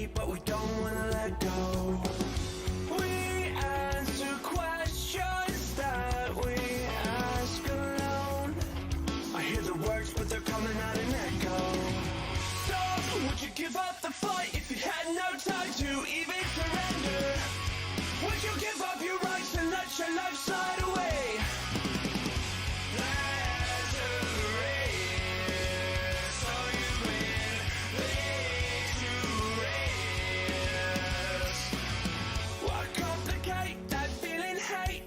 keep, but we don't wanna let go. We answer questions that we ask alone. I hear the words, but they're coming out an echo. So, would you give up the fight if you had no time to even surrender? Would you give up your rights and let your life slide away?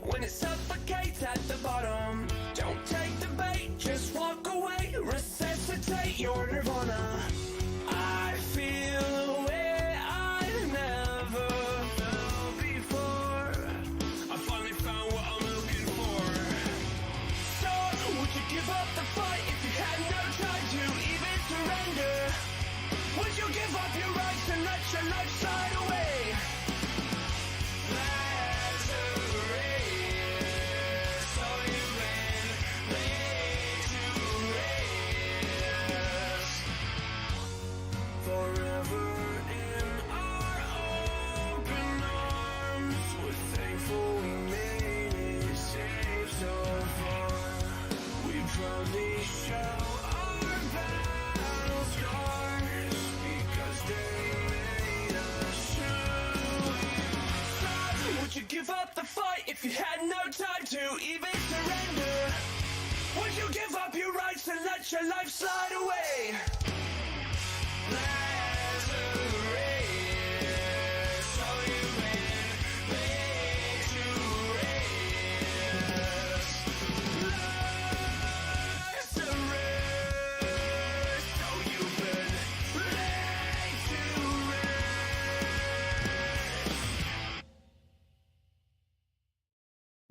When it suffocates at the bottom, don't take the bait, just walk away, resuscitate your nirvana. I feel a way I've never felt before. I finally found what I'm looking for. So, would you give up the fight if you had no time to even surrender? Would you give up your rights and let your life slide away? Give up the fight if you had no time to even surrender. Would you give up your rights and let your life slide away?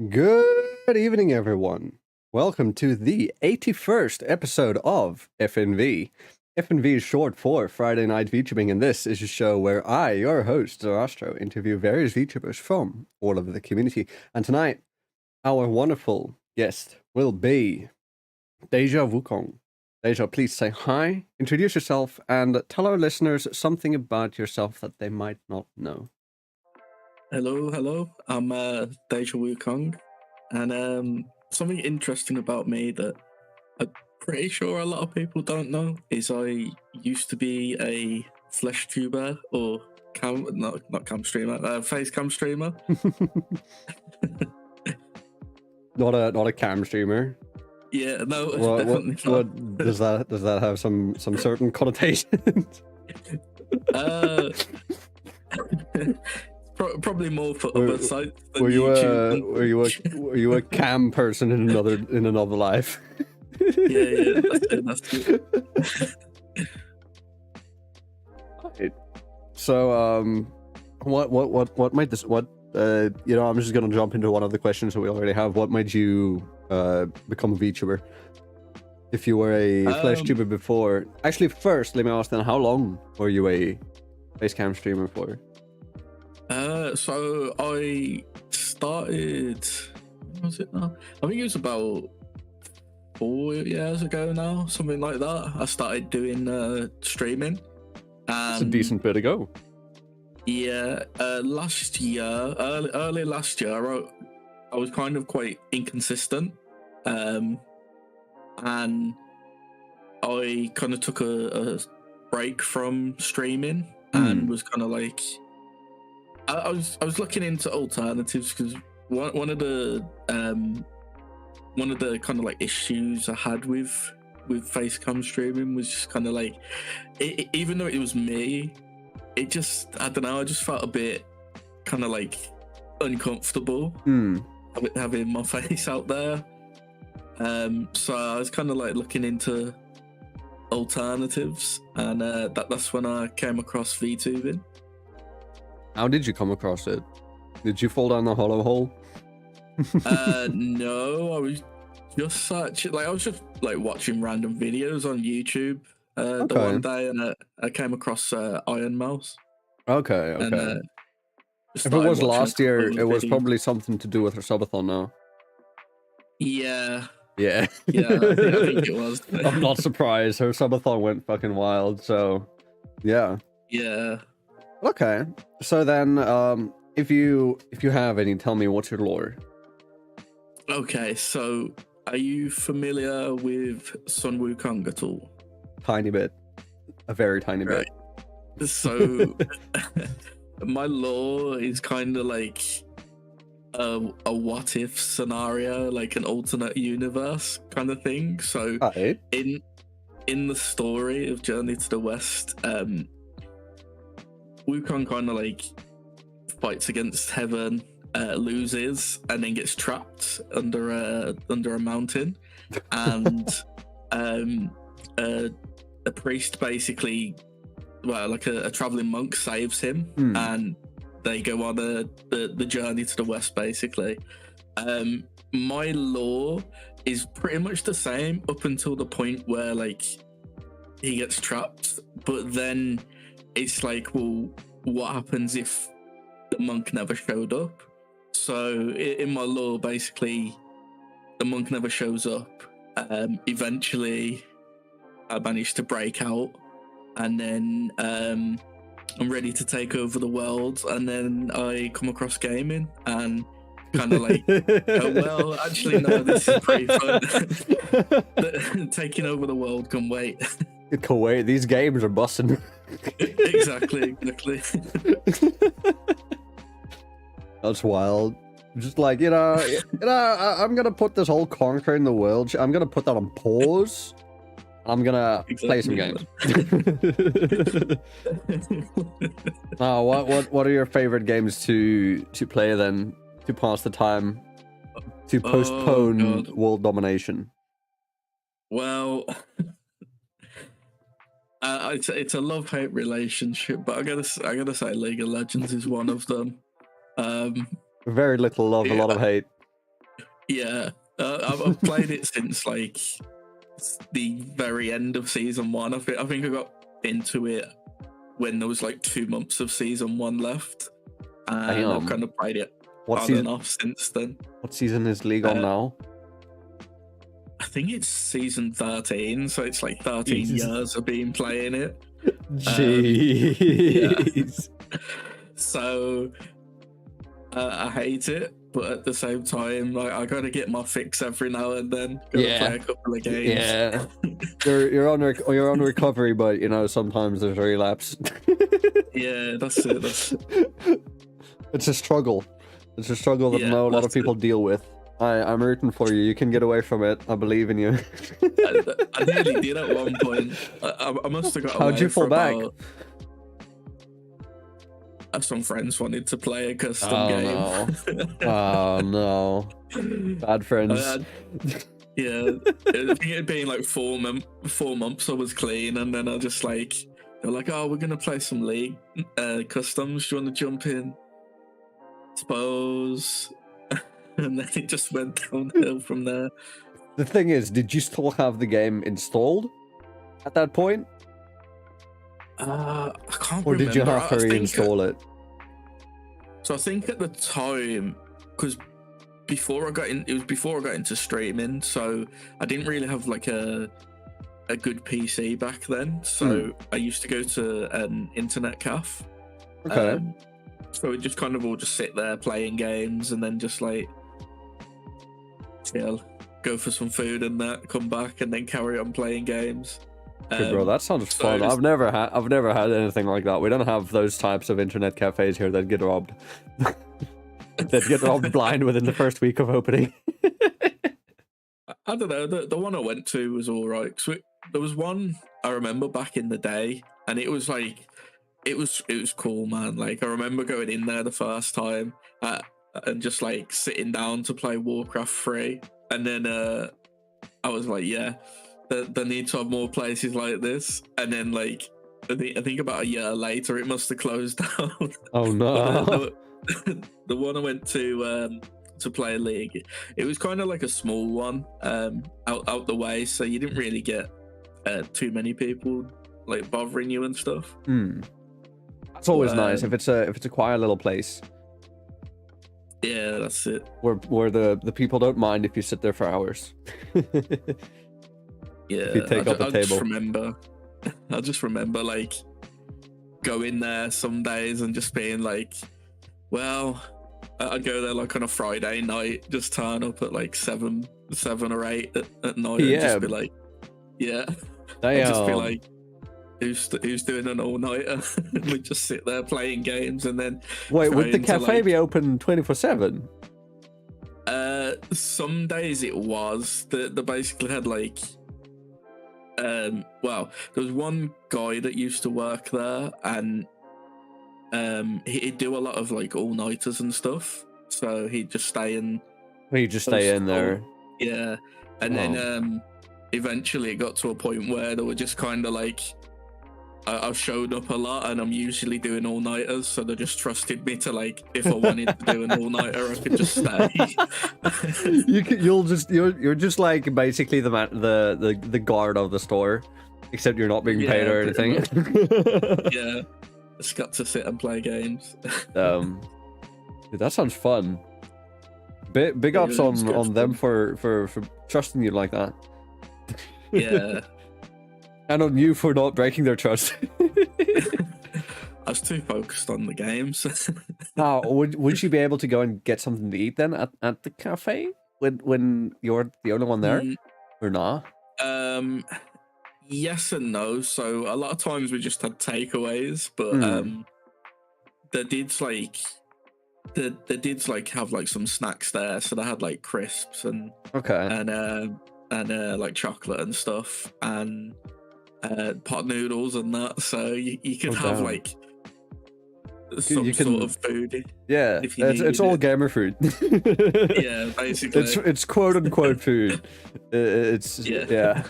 Good evening, everyone. Welcome to the 81st episode of FNV. FNV is short for Friday Night VTubing, and this is a show where I, your host, Zarastro, interview various VTubers from all over the community. And tonight, our wonderful guest will be Deja Wukong. Deja, please say hi, introduce yourself, and tell our listeners something about yourself that they might not know. Hello. I'm Deja Wukong, and something interesting about me that I'm pretty sure a lot of people don't know is I used to be a flesh tuber or not cam streamer, face cam streamer. Not a cam streamer. Yeah, no, definitely not. What does that have some certain connotations? Probably more for other sites than were you YouTube. were you a cam person in another life? Yeah, that's it. Right. So what might this I'm just gonna jump into one of the questions that we already have. What made you become a VTuber? If you were a flesh tuber before, actually, first let me ask then, how long were you a face cam streamer for? So I started, what was it now? I think it was about 4 years ago now, something like that. I started doing streaming. It's a decent bit ago. Yeah, last year, early last year, I was kind of quite inconsistent. And I kind of took a break from streaming and was kind of like, I was looking into alternatives because one of the kind of like issues I had with facecam streaming was just kind of like, even though it was me, it just, I don't know, I just felt a bit kind of like uncomfortable having my face out there. So I was kind of like looking into alternatives, and that's when I came across VTubing. How did you come across it? Did you fall down the hollow hole? No, I was just I was just like watching random videos on YouTube the one day, and I came across Iron Mouse. Okay. And, if it was last year, it was probably something to do with her subathon now. Yeah, I think it was. I'm not surprised. Her subathon went fucking wild, so yeah. Okay. So then, if you have any, tell me what's your lore. Okay, so are you familiar with Sun Wukong at all? Tiny bit, a very tiny bit. So my lore is kind of like a what if scenario, like an alternate universe kind of thing. So Right. in the story of Journey to the West, Wukong kind of like fights against heaven, loses, and then gets trapped under a mountain, and a priest basically, well, like a traveling monk saves him, and they go on the journey to the West basically. My lore is pretty much the same up until the point where like he gets trapped, but then it's like, well, what happens if the monk never showed up? So in my lore, basically, the monk never shows up. Eventually, I managed to break out, and then I'm ready to take over the world. And then I come across gaming and kind of like, oh, well, actually, no, this is pretty fun. Taking over the world can wait. It can wait. These games are busting. Exactly. That's wild. Just like, I'm gonna put this whole conquering the world. I'm gonna put that on pause. I'm gonna play some games. What are your favorite games to play then, to pass the time, to postpone world domination? Well, it's a love-hate relationship, but I gotta say League of Legends is one of them. Very little love, a lot of hate. Yeah, I've played it since like the very end of season 1. I think I got into it when there was like 2 months of season 1 left, and I've kind of played it on and off since then. What season is League on now? I think it's season 13, so it's like 13 years of being playing it. Jeez. Yeah. So I hate it, but at the same time, like, I gotta get my fix every now and then. Gotta play a couple of games. Yeah. you're on recovery, but sometimes there's relapse. Yeah, that's it. It's a struggle. It's a struggle that a lot of people deal with. I'm rooting for you. You can get away from it. I believe in you. I nearly did at one point. I must have got away. How'd you fall back? Some friends wanted to play a custom game. No. Oh no. Bad friends. Yeah. I think it'd been like 4 months I was clean, and then I just like, they're like, oh, we're gonna play some League customs. Do you want to jump in? Suppose. And then it just went downhill from there. The thing is, did you still have the game installed at that point? I can't remember. Or did you have to reinstall it? So I think at the time, because before I got into streaming, so I didn't really have like a good PC back then. So I used to go to an internet cafe. Okay. So we just kind of all just sit there playing games, and then just like chill, go for some food and that, come back, and then carry on playing games. Okay, bro, that sounds fun. I've never had anything like that. We don't have those types of internet cafes here that get robbed. That get robbed blind within the first week of opening. I don't know. The one I went to was all right. So there was one I remember back in the day, and it was like, it was cool, man. Like, I remember going in there the first time and just like sitting down to play Warcraft 3, and then I was like, yeah, they need to have more places like this. And then like I think about a year later, it must have closed down. Oh no. The one I went to play League, it was kind of like a small one, out the way, so you didn't really get too many people like bothering you and stuff. It's always nice if it's a quiet little place. Yeah, that's it. Where the people don't mind if you sit there for hours. Yeah, if you take up a table. I just remember like going there some days and just being like, well, I'd go there like on a Friday night, just turn up at like 7 or 8 at night and just be like, yeah. I'd just be like, who's doing an all-nighter? We'd just sit there playing games and then... Wait, would the cafe be open 24/7? Some days it was. They basically had like... well, there was one guy that used to work there, and he'd do a lot of like all-nighters and stuff. So he'd just stay in... He'd just stay in there. Yeah. And then eventually it got to a point where they were just kind of like... I've showed up a lot and I'm usually doing all-nighters, so they just trusted me to, like, if I wanted to do an all-nighter, I could just stay. You're just like basically the guard of the store, except you're not being paid or anything. Yeah, just got to sit and play games. Dude, that sounds fun. Big ups on them for trusting you like that. Yeah. And on you for not breaking their trust. I was too focused on the games. Now, would you be able to go and get something to eat then at the cafe when you're the only one there, or not? Yes and no. So a lot of times we just had takeaways, but they did have like some snacks there. So they had like crisps and like chocolate and stuff and pot noodles and that. So you could have like some sort of food. Yeah, it's all gamer food. Yeah, basically. It's quote unquote food. It's yeah.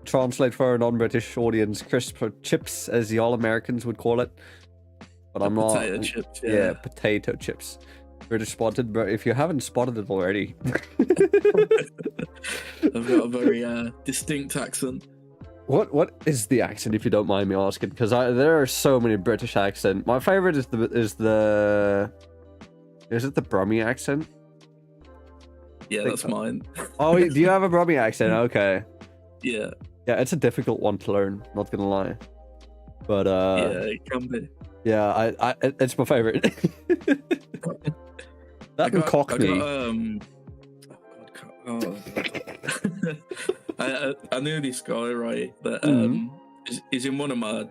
Translate for a non-British audience, crisps or chips, as the all-Americans would call it. But I'm not. Potato chips. Yeah, potato chips. British spotted, but if you haven't spotted it already, I've got a very distinct accent. What is the accent, if you don't mind me asking? Because there are so many British accents. My favorite is the Brummie accent? Yeah, that's mine. Oh, do you have a Brummie accent? Okay. Yeah. Yeah, it's a difficult one to learn. Not gonna lie. But yeah, it can be. Yeah, it's my favorite. That and Cockney. I knew this guy, right? That is in one of my,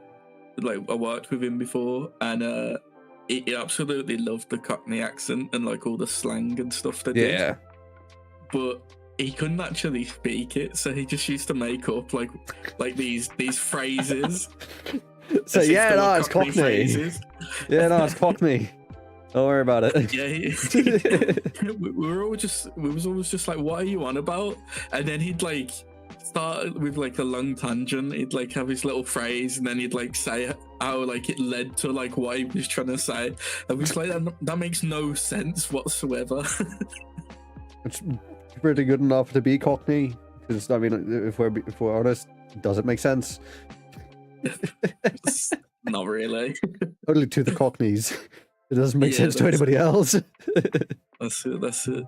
like, I worked with him before, and he absolutely loved the Cockney accent and like all the slang and stuff they did. Yeah. But he couldn't actually speak it, so he just used to make up like these phrases. So yeah, no, it's Cockney. Phrases. Yeah, no, it's Cockney. Don't worry about it. Yeah, we was always just like, what are you on about? And then he'd like start with like a long tangent. He'd like have his little phrase, and then he'd like say how like it led to like what he was trying to say. And was like, that makes no sense whatsoever. It's pretty good enough to be Cockney, because I mean, if we're honest, does it make sense? Not really. Only to the Cockneys. It doesn't make sense to anybody else. That's it.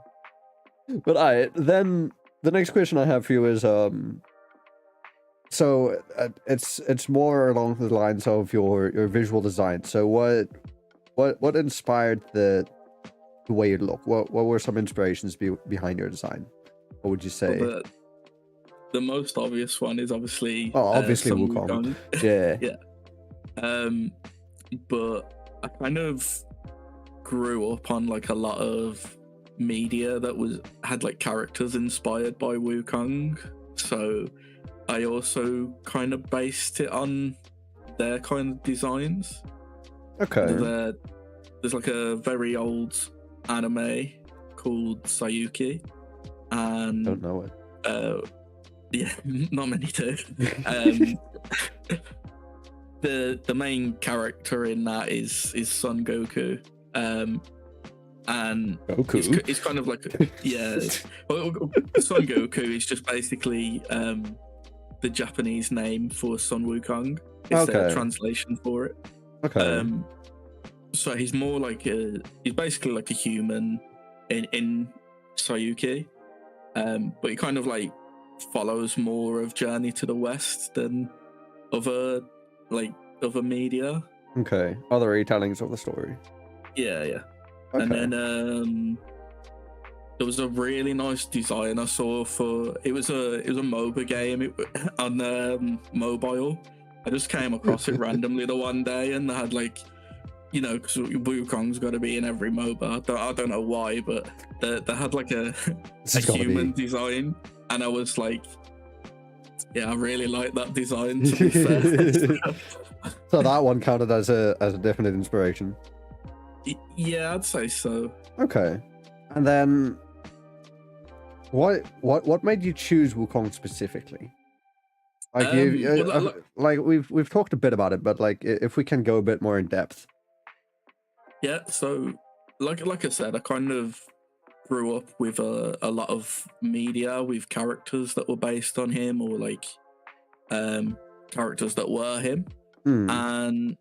But then the next question I have for you is so it's more along the lines of your visual design. So what inspired the way you look? What were some inspirations behind your design? What would you say? Well, the most obvious one is obviously obviously Wukong. Yeah. Yeah. But I kind of grew up on like a lot of media that had like characters inspired by Wukong, so I also kind of based it on their kind of designs. Okay. There's like a very old anime called Sayuki, and don't know it. Yeah, not many do. The main character in that is Son Goku, and Goku. It's kind of like Son Goku is just basically the Japanese name for Son Wukong. It's a translation for it. Okay. So he's more like he's basically like a human in Sayuki, but he kind of like follows more of Journey to the West than other like other media. Okay. Other retellings of the story. Yeah. Okay. And then there was a really nice design I saw for it was a MOBA game on mobile. I just came across it randomly the one day, and they had like, you know, because Wukong's got to be in every MOBA. I don't know why, but they had like a human design, and I was like, yeah, I really like that design, to be fair. So that one counted as a definite inspiration. Yeah, I'd say so. Okay. And then what made you choose Wukong specifically? Like like we've talked a bit about it, but like if we can go a bit more in depth. Yeah, so like I said, I kind of grew up with a lot of media with characters that were based on him, or like characters that were him. And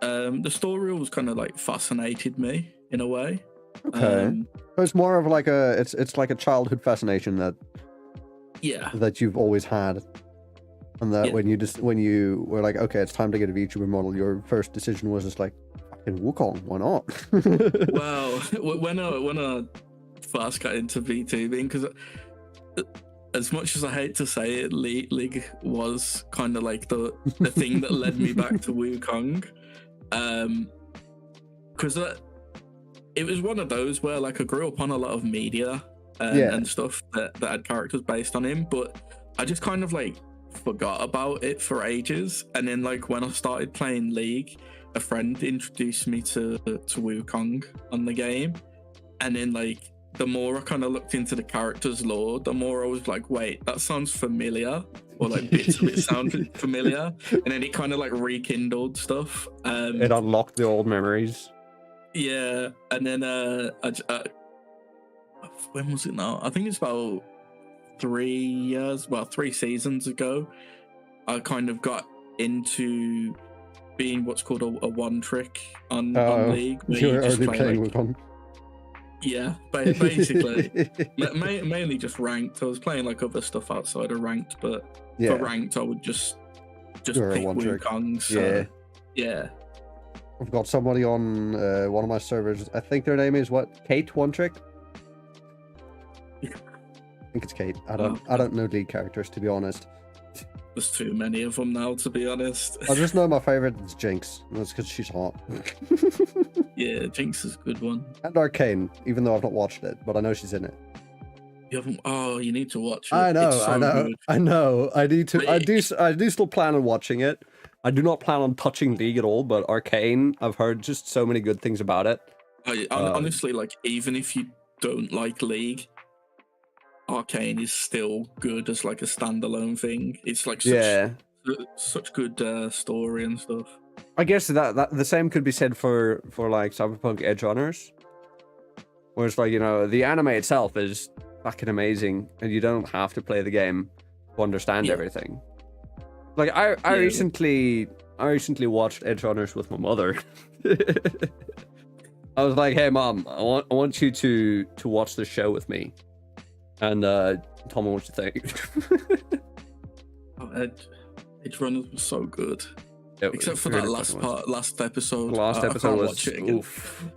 the story was kind of like fascinated me in a way. Okay. So it's more of like it's like a childhood fascination that you've always had. And that when you were like, okay, it's time to get a VTuber model, your first decision was just like, fucking Wukong, why not? Well, when I first got into VTubing, because as much as I hate to say it, League was kind of like the thing that led me back to Wukong, because it was one of those where like I grew up on a lot of media and stuff that had characters based on him, but I just kind of like forgot about it for ages. And then like when I started playing League, a friend introduced me to Wukong on the game, and then like the more I kind of looked into the character's lore, the more I was like, wait, that sounds familiar, or like bits of it sounded familiar, and then it kind of like rekindled stuff. It unlocked the old memories. Yeah, and then when was it now? I think it's about 3 seasons ago, I kind of got into being what's called a one trick on League. You're already playing with one. Yeah, basically. Mainly just ranked. I was playing like other stuff outside of ranked, but for ranked I would just pick Wukong. So yeah. I've got somebody on one of my servers. I think their name is what? Kate One Trick? I think it's Kate. I don't know League characters, to be honest. There's too many of them now, to be honest. I just know my favorite is Jinx. That's because she's hot. Yeah, Jinx is a good one. And Arcane, even though I've not watched it, but I know she's in it. You haven't? Oh, you need to watch it. I know, it's so good. I know. I need to. I do still plan on watching it. I do not plan on touching League at all, but Arcane, I've heard just so many good things about it. Honestly, like, even if you don't like League, Arcane is still good as like a standalone thing. It's like such good story and stuff. I guess that the same could be said for like Cyberpunk Edge Runners, where it's like, you know, the anime itself is fucking amazing, and you don't have to play the game to understand everything. Like I recently watched Edge Runners with my mother. I was like, "Hey, Mom, I want you to watch this show with me," and tell me what you think. Edge Runners was so good, except for that last episode. Last episode was oof.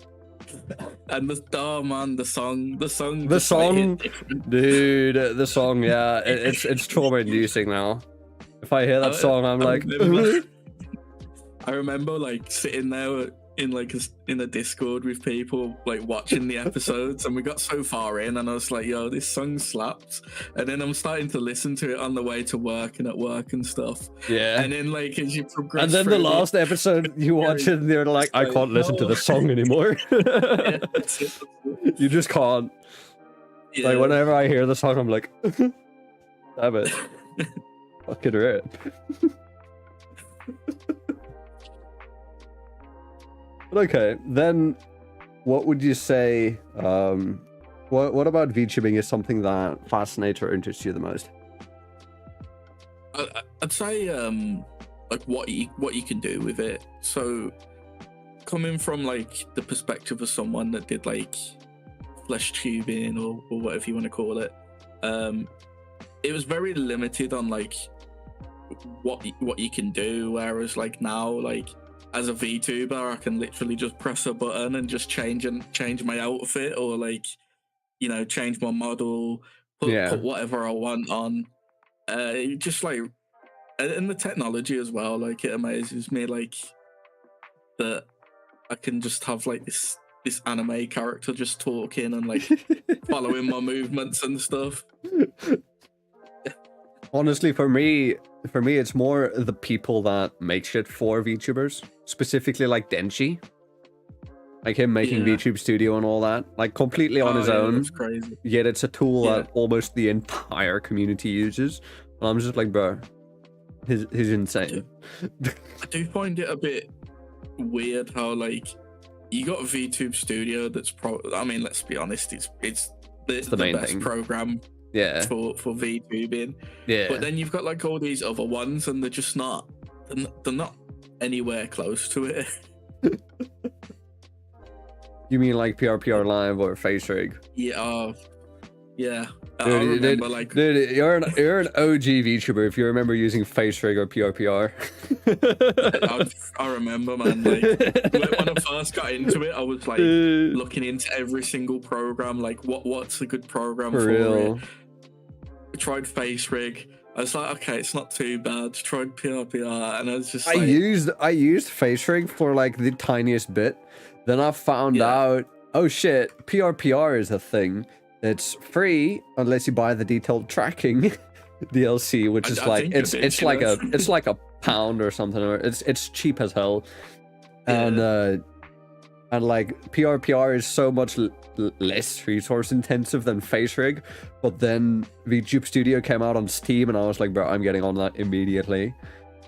And the song, dude, the song, yeah, it's trauma-inducing now. If I hear that song, I'm like, I remember like sitting there in a Discord with people like watching the episodes, and we got so far in, and I was like, yo, this song slaps. And then I'm starting to listen to it on the way to work and at work and stuff. Yeah. And then like as you progress, and then the last episode you watch it and you're like, I can't listen to the song anymore. You just can't. Yeah. Like whenever I hear the song, I'm like, damn it. Fucking rip. But okay, then what would you say, what about VTubing is something that fascinates or interests you the most? I'd say like what you can do with it. So coming from like the perspective of someone that did like flesh tubing or whatever you want to call it, it was very limited on like what you can do. Whereas like now, like as a VTuber, I can literally just press a button and just change my outfit, or like, you know, change my model, put whatever I want on. Just like, and the technology as well, like it amazes me, like that I can just have like this anime character just talking and like following my movements and stuff. Honestly, for me, it's more the people that make shit for VTubers, specifically like Denchi, like him making VTube Studio and all that, like completely on his own. That's crazy. Yet it's a tool that almost the entire community uses, and I'm just like, bro, he's insane. I do find it a bit weird how like you got a VTube Studio that's I mean, let's be honest, it's the main best thing. Program. Yeah. For VTubing. Yeah. But then you've got like all these other ones, and they're just not. They're not anywhere close to it. You mean like PRPR Live or Face Rig? Yeah. Yeah. Dude, I remember dude, you're an OG VTuber if you remember using Face Rig or PRPR. I remember, man. Like when I first got into it, I was like looking into every single program, like what's a good program for real. it. I tried Face Rig. I was like, okay, it's not too bad. Tried PRPR, and I was just like, I used Face Rig for like the tiniest bit. Then I found out, oh shit, PRPR is a thing. It's free unless you buy the detailed tracking DLC, which is like it's like a pound or something, or it's cheap as hell. And like PRPR is so much less resource intensive than Face Rig, but then VTube Studio came out on Steam, and I was like, bro, I'm getting on that immediately.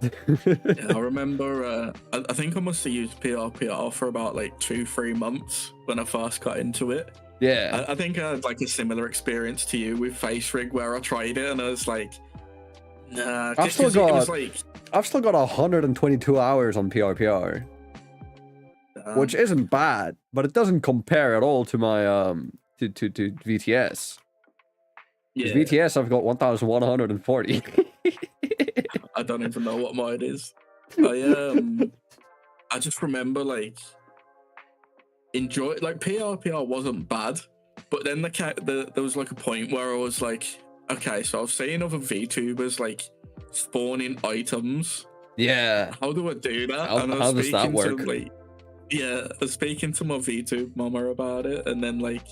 I remember I think I must have used PRPR for about like 2-3 months when I first got into it. Yeah, I think I had like a similar experience to you with Face Rig, where I tried it and I was like, nah. I've still got 122 hours on PRPR, which isn't bad, but it doesn't compare at all to my to VTS. Yeah. VTS, I've got 1,140. I don't even know what mine is. I just remember like PRPR wasn't bad, but then there was like a point where I was like, okay, so I've seen other VTubers like spawning items. Yeah. How do I do that? How does that work? I was speaking to my VTube mama about it, and then like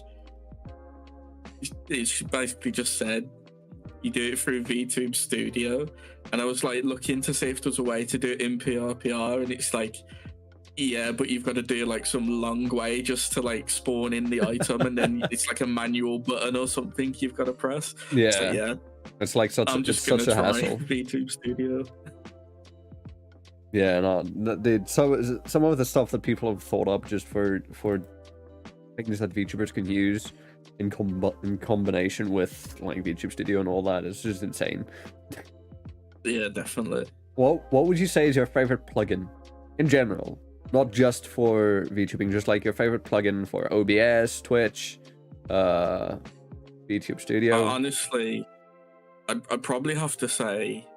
she basically just said, you do it through VTube Studio, and I was like looking to see if there's a way to do it in PRPR, and it's like, yeah, but you've got to do like some long way just to like spawn in the item, and then it's like a manual button or something you've got to press. Yeah, so, yeah. It's like such a hassle. VTube Studio. Yeah, no, dude. So some of the stuff that people have thought up just for things that VTubers can use in combination with like VTube Studio and all that is just insane. Yeah, definitely. What would you say is your favorite plugin in general? Not just for VTubing, just like your favorite plugin for OBS, Twitch, VTube Studio. Honestly, I'd probably have to say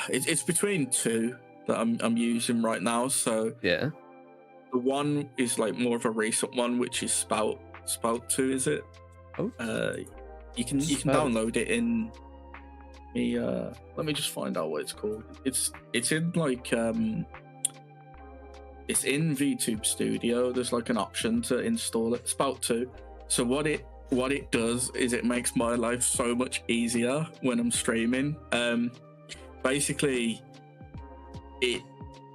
it's between two that I'm using right now. So yeah, the one is like more of a recent one, which is Spout 2, is it? Oh, you can download it in let me just find out what it's called. It's in like it's in VTube Studio. There's like an option to install it, Spout 2. So what it does is it makes my life so much easier when I'm streaming. Basically it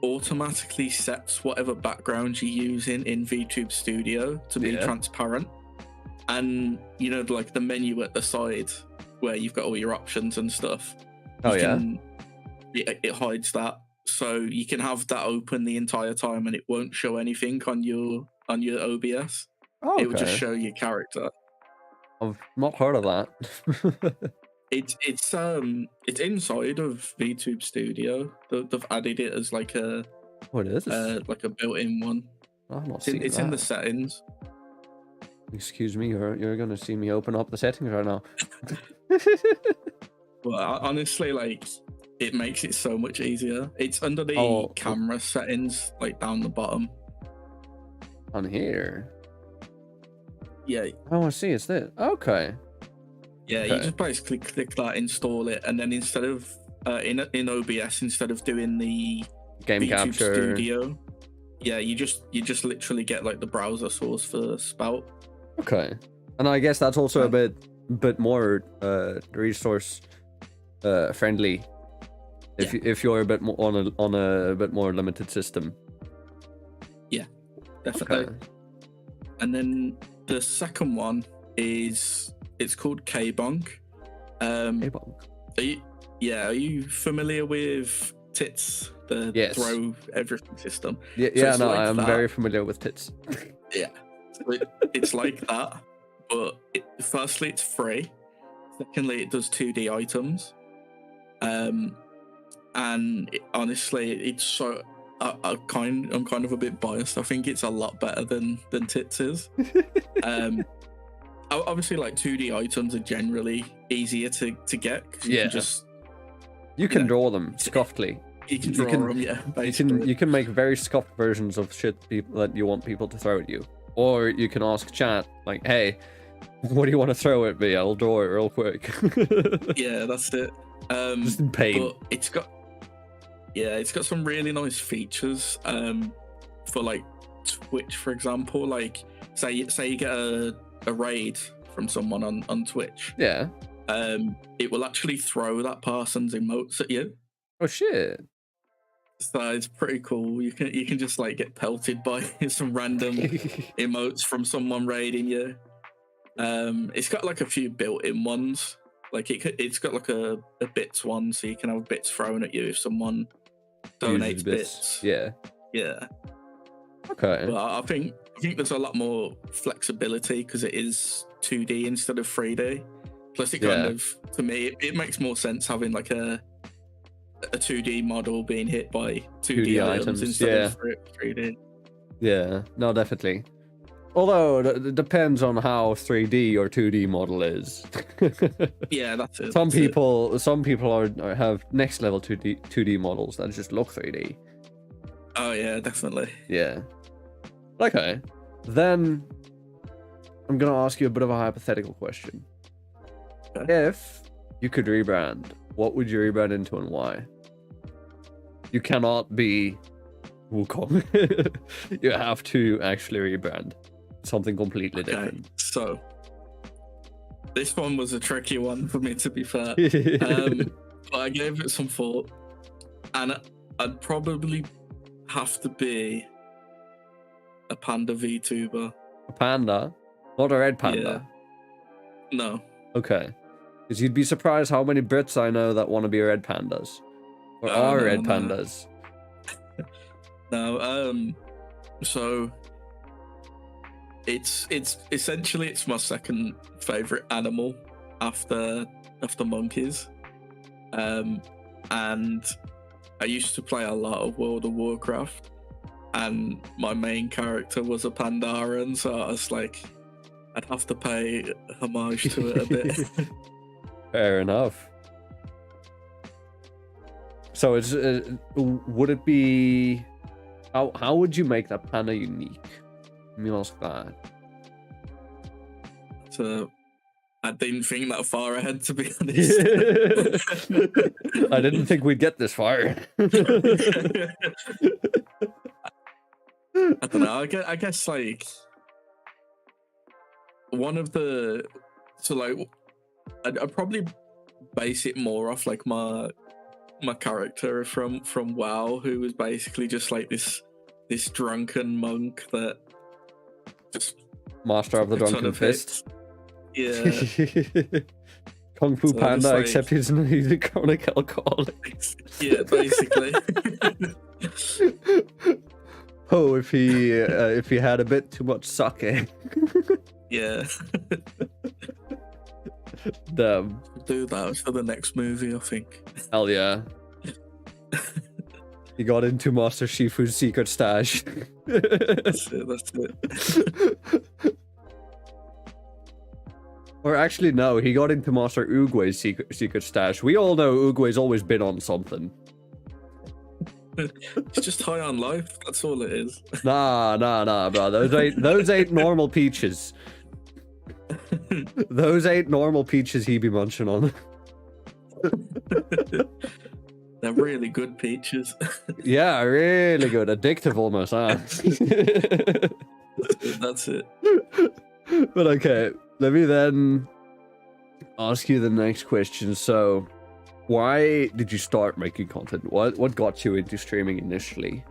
automatically sets whatever background you're using in VTube Studio to be transparent, and you know, like the menu at the side where you've got all your options and stuff, it hides that, so you can have that open the entire time and it won't show anything on your OBS. Okay. It will just show your character. I've not heard of that. It's inside of VTube Studio. They've added it as like a what is this? like a built-in one. It's in the settings. Excuse me, you're gonna see me open up the settings right now. Well, honestly, like it makes it so much easier. It's under the camera settings, like down the bottom. On here. Yeah. Oh, I see. It's this. Okay. Yeah, you just basically click that, install it, and then instead of in OBS, instead of doing the Game VTube capture Studio, yeah, you just literally get like the browser source for Spout. Okay, and I guess that's also a bit more resource friendly if you're a bit more on a bit more limited system. Yeah, definitely. Okay. And then the second one is it's called Kbonk. Kbonk. Are you familiar with Tits, the throw everything system? Yeah, so I'm very familiar with Tits. Yeah, so it's like that, but firstly it's free. Secondly, it does 2D items, and honestly, it's so. I'm kind of a bit biased. I think it's a lot better than Tits is. Obviously, like 2D items are generally easier to get. You can draw them scuffedly. You can draw them, yeah. Basically. You can make very scuffed versions of shit that you want people to throw at you, or you can ask chat like, "Hey, what do you want to throw at me? I'll draw it real quick." Yeah, that's it. Just in pain. But it's got some really nice features. For like Twitch, for example, like say you get a raid from someone on Twitch. Yeah. It will actually throw that person's emotes at you. Oh shit. So it's pretty cool. You can just like get pelted by some random emotes from someone raiding you. It's got like a few built-in ones. Like it's got like a bits one, so you can have bits thrown at you if someone donates bits. Yeah. Yeah. Okay. But I think there's a lot more flexibility because it is 2D instead of 3D. Plus, it kind of, to me, it makes more sense having like a 2D model being hit by 2D items instead of 3D. Yeah, no, definitely. Although it depends on how 3D your 2D model is. Yeah, that's it. Some people have next level 2D models that just look 3D. Oh yeah, definitely. Yeah. Okay. Then I'm gonna ask you a bit of a hypothetical question. Okay. If you could rebrand, what would you rebrand into and why? You cannot be Wukong. You have to actually rebrand something completely different. So this one was a tricky one for me, to be fair. But I gave it some thought, and I'd probably have to be a panda VTuber. A panda? Not a red panda? Yeah. No. Okay. Because you'd be surprised how many Brits I know that want to be red pandas. Or are red pandas. No, so it's essentially it's my second favorite animal after monkeys. And I used to play a lot of World of Warcraft, and my main character was a Pandaren, so I was like, I'd have to pay homage to it a bit. Fair enough. So it's would it be how would you make that panda unique? Let me ask that. So I didn't think that far ahead, to be honest. I didn't think we'd get this far. I don't know. I guess like one of the I'd probably base it more off like my character from WoW, who was basically just like this drunken monk that just master of the drunken fist. Yeah. Kung Fu Panda, like, except he's a chronic alcoholic. Yeah, basically. Oh, if he had a bit too much sake. Yeah. Damn. Do that for the next movie, I think. Hell yeah. He got into Master Shifu's secret stash. That's it. Or actually, no, he got into Master Uguay's secret stash. We all know Uguay's always been on something. It's just high on life. That's all it is. Nah, bro. Those ain't normal peaches. Those ain't normal peaches he be munching on. They're really good peaches. Yeah, really good. Addictive almost, huh? That's it. But okay, let me then ask you the next question. So, why did you start making content? What got you into streaming initially?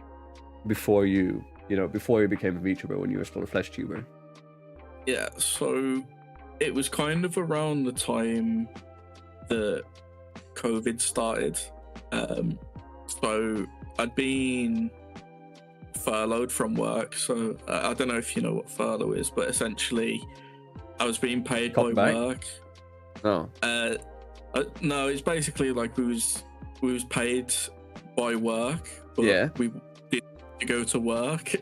Before you became a VTuber, when you were still a flesh tuber? Yeah, so it was kind of around the time that COVID started. So I'd been furloughed from work. So I don't know if you know what furlough is, but essentially I was being paid by work. No. No, it's basically like we was paid by work, but yeah, we didn't go to work,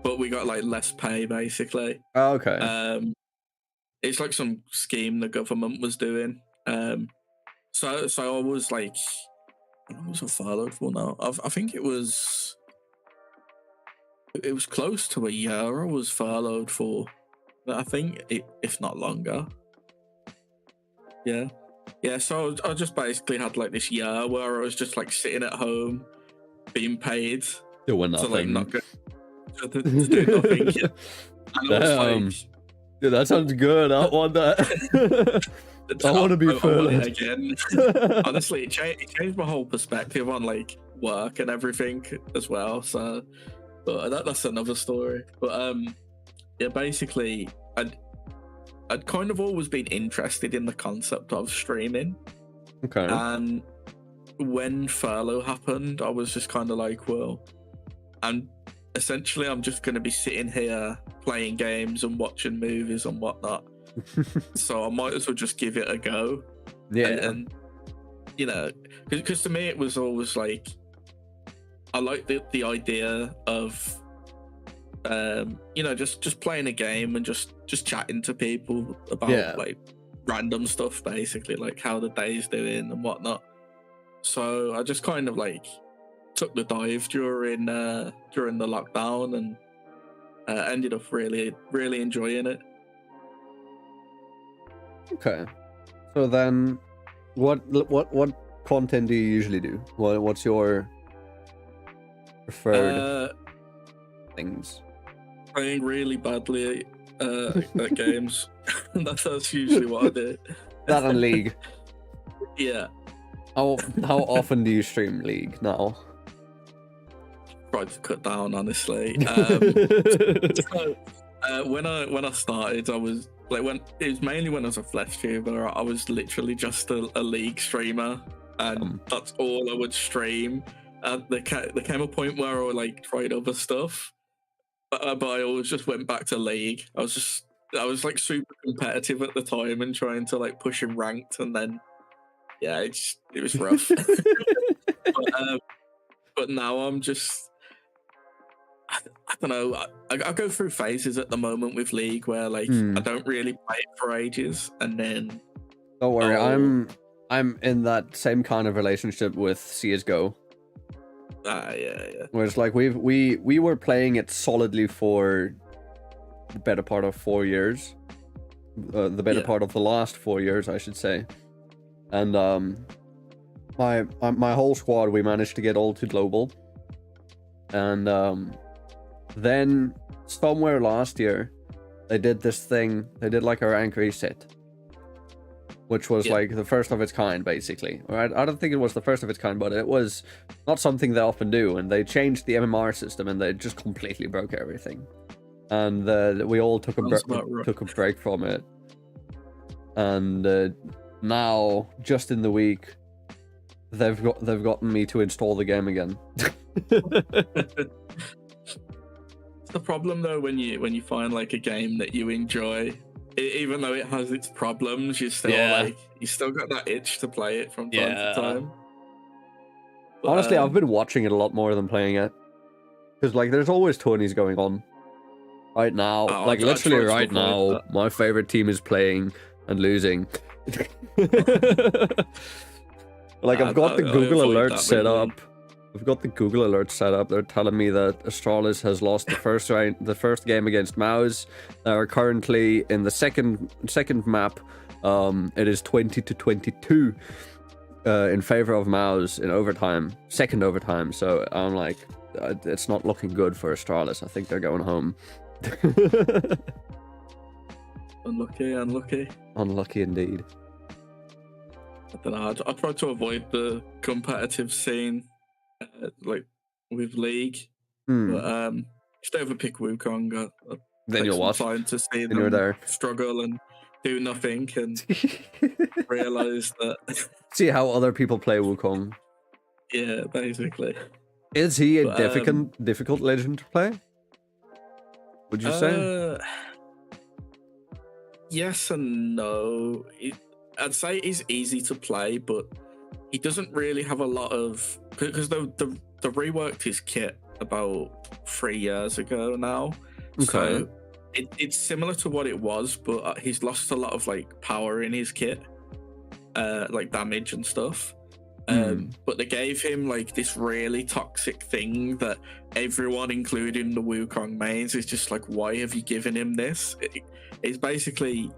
but we got like less pay basically. Oh, okay. It's like some scheme the government was doing. So I was like, what was I furloughed for now? I think it was close to a year I was furloughed for. I think if not longer. Yeah. So I just basically had like this year where I was just like sitting at home, being paid doing nothing. To like not go to do nothing. And I was like, dude, that sounds good. I want that. I want to be furloughed again. Honestly, it changed my whole perspective on like work and everything as well. So, but that's another story. But yeah, basically, I'd kind of always been interested in the concept of streaming. Okay. And when furlough happened, I was just kind of like, well, I'm just going to be sitting here playing games and watching movies and whatnot. So I might as well just give it a go. Yeah. And you know, because to me it was always like, I like the idea of just playing a game and just chatting to people about like random stuff, basically like how the day's doing and whatnot. So I just kind of like took the dive during the lockdown and ended up really enjoying it. Okay, so then what content do you usually do? What's your preferred things? Playing really badly at games. That's usually what I do. That on League. Yeah. How often do you stream League now? Tried to cut down, honestly. When I started, I was like, it was mainly when I was a flesh tuber. I was literally just a League streamer, and that's all I would stream. There came a point where I like tried other stuff, but I always just went back to League. I was like super competitive at the time and trying to like push in ranked, and then yeah, it was rough. But now I'm just, I don't know. I go through phases at the moment with League where like I don't really play it for ages, and then don't worry, I'm in that same kind of relationship with CS:GO. Yeah. Where it's like we were playing it solidly for the better part of 4 years, the better part of the last 4 years, I should say, and my whole squad, we managed to get all to global, and then somewhere last year they did this thing. They did like a rank reset, which was like the first of its kind, basically. Right? I don't think it was the first of its kind, but it was not something they often do. And they changed the MMR system, and they just completely broke everything. And we all took a break from it. And now, just in the week, they've gotten me to install the game again. The problem though, when you find like a game that you enjoy, even though it has its problems, you still got that itch to play it from time to time. But, honestly, I've been watching it a lot more than playing it, because like there's always tourneys going on right now. Literally right now, my favorite team is playing and losing. Like, I've got the I Google avoid alert that set with up. I've got the Google alert set up. They're telling me that Astralis has lost the first round, the first game against Mouse. They are currently in the second map. It is 20-22 in favor of Mouse in overtime, second overtime. So I'm like, it's not looking good for Astralis. I think they're going home. Unlucky indeed. I don't know. I try to avoid the competitive scene, like with League. But if they ever pick Wukong, I Then take you'll some watch. time to see Then you're them there. struggle and do nothing and realize that. See how other people play Wukong. Yeah, basically. Is he a But, difficult legend to play? Would you say? Yes and no. I'd say he's easy to play, but he doesn't really have a lot of, because they reworked his kit about 3 years ago now. Okay. So it's similar to what it was, but he's lost a lot of like power in his kit, like damage and stuff. But they gave him like this really toxic thing that everyone, including the Wukong mains, is just like, why have you given him this? It's basically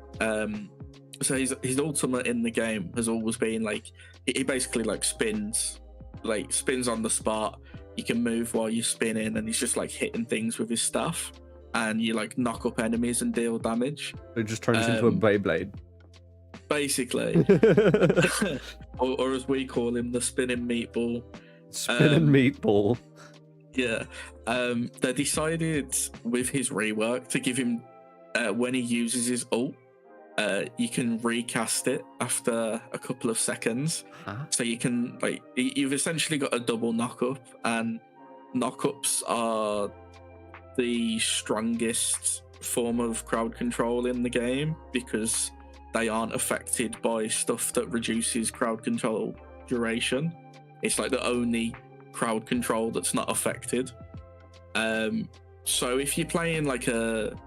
so his ultimate in the game has always been like, he basically like spins on the spot. You can move while you're spinning, and he's just like hitting things with his staff, and you like knock up enemies and deal damage. It just turns into a Beyblade. Basically. or as we call him, the spinning meatball. Spinning meatball. Yeah. They decided with his rework to give him, when he uses his ult, you can recast it after a couple of seconds. So you can, like, you've essentially got a double knockup, and knockups are the strongest form of crowd control in the game because they aren't affected by stuff that reduces crowd control duration. It's like the only crowd control that's not affected. So if you're playing like a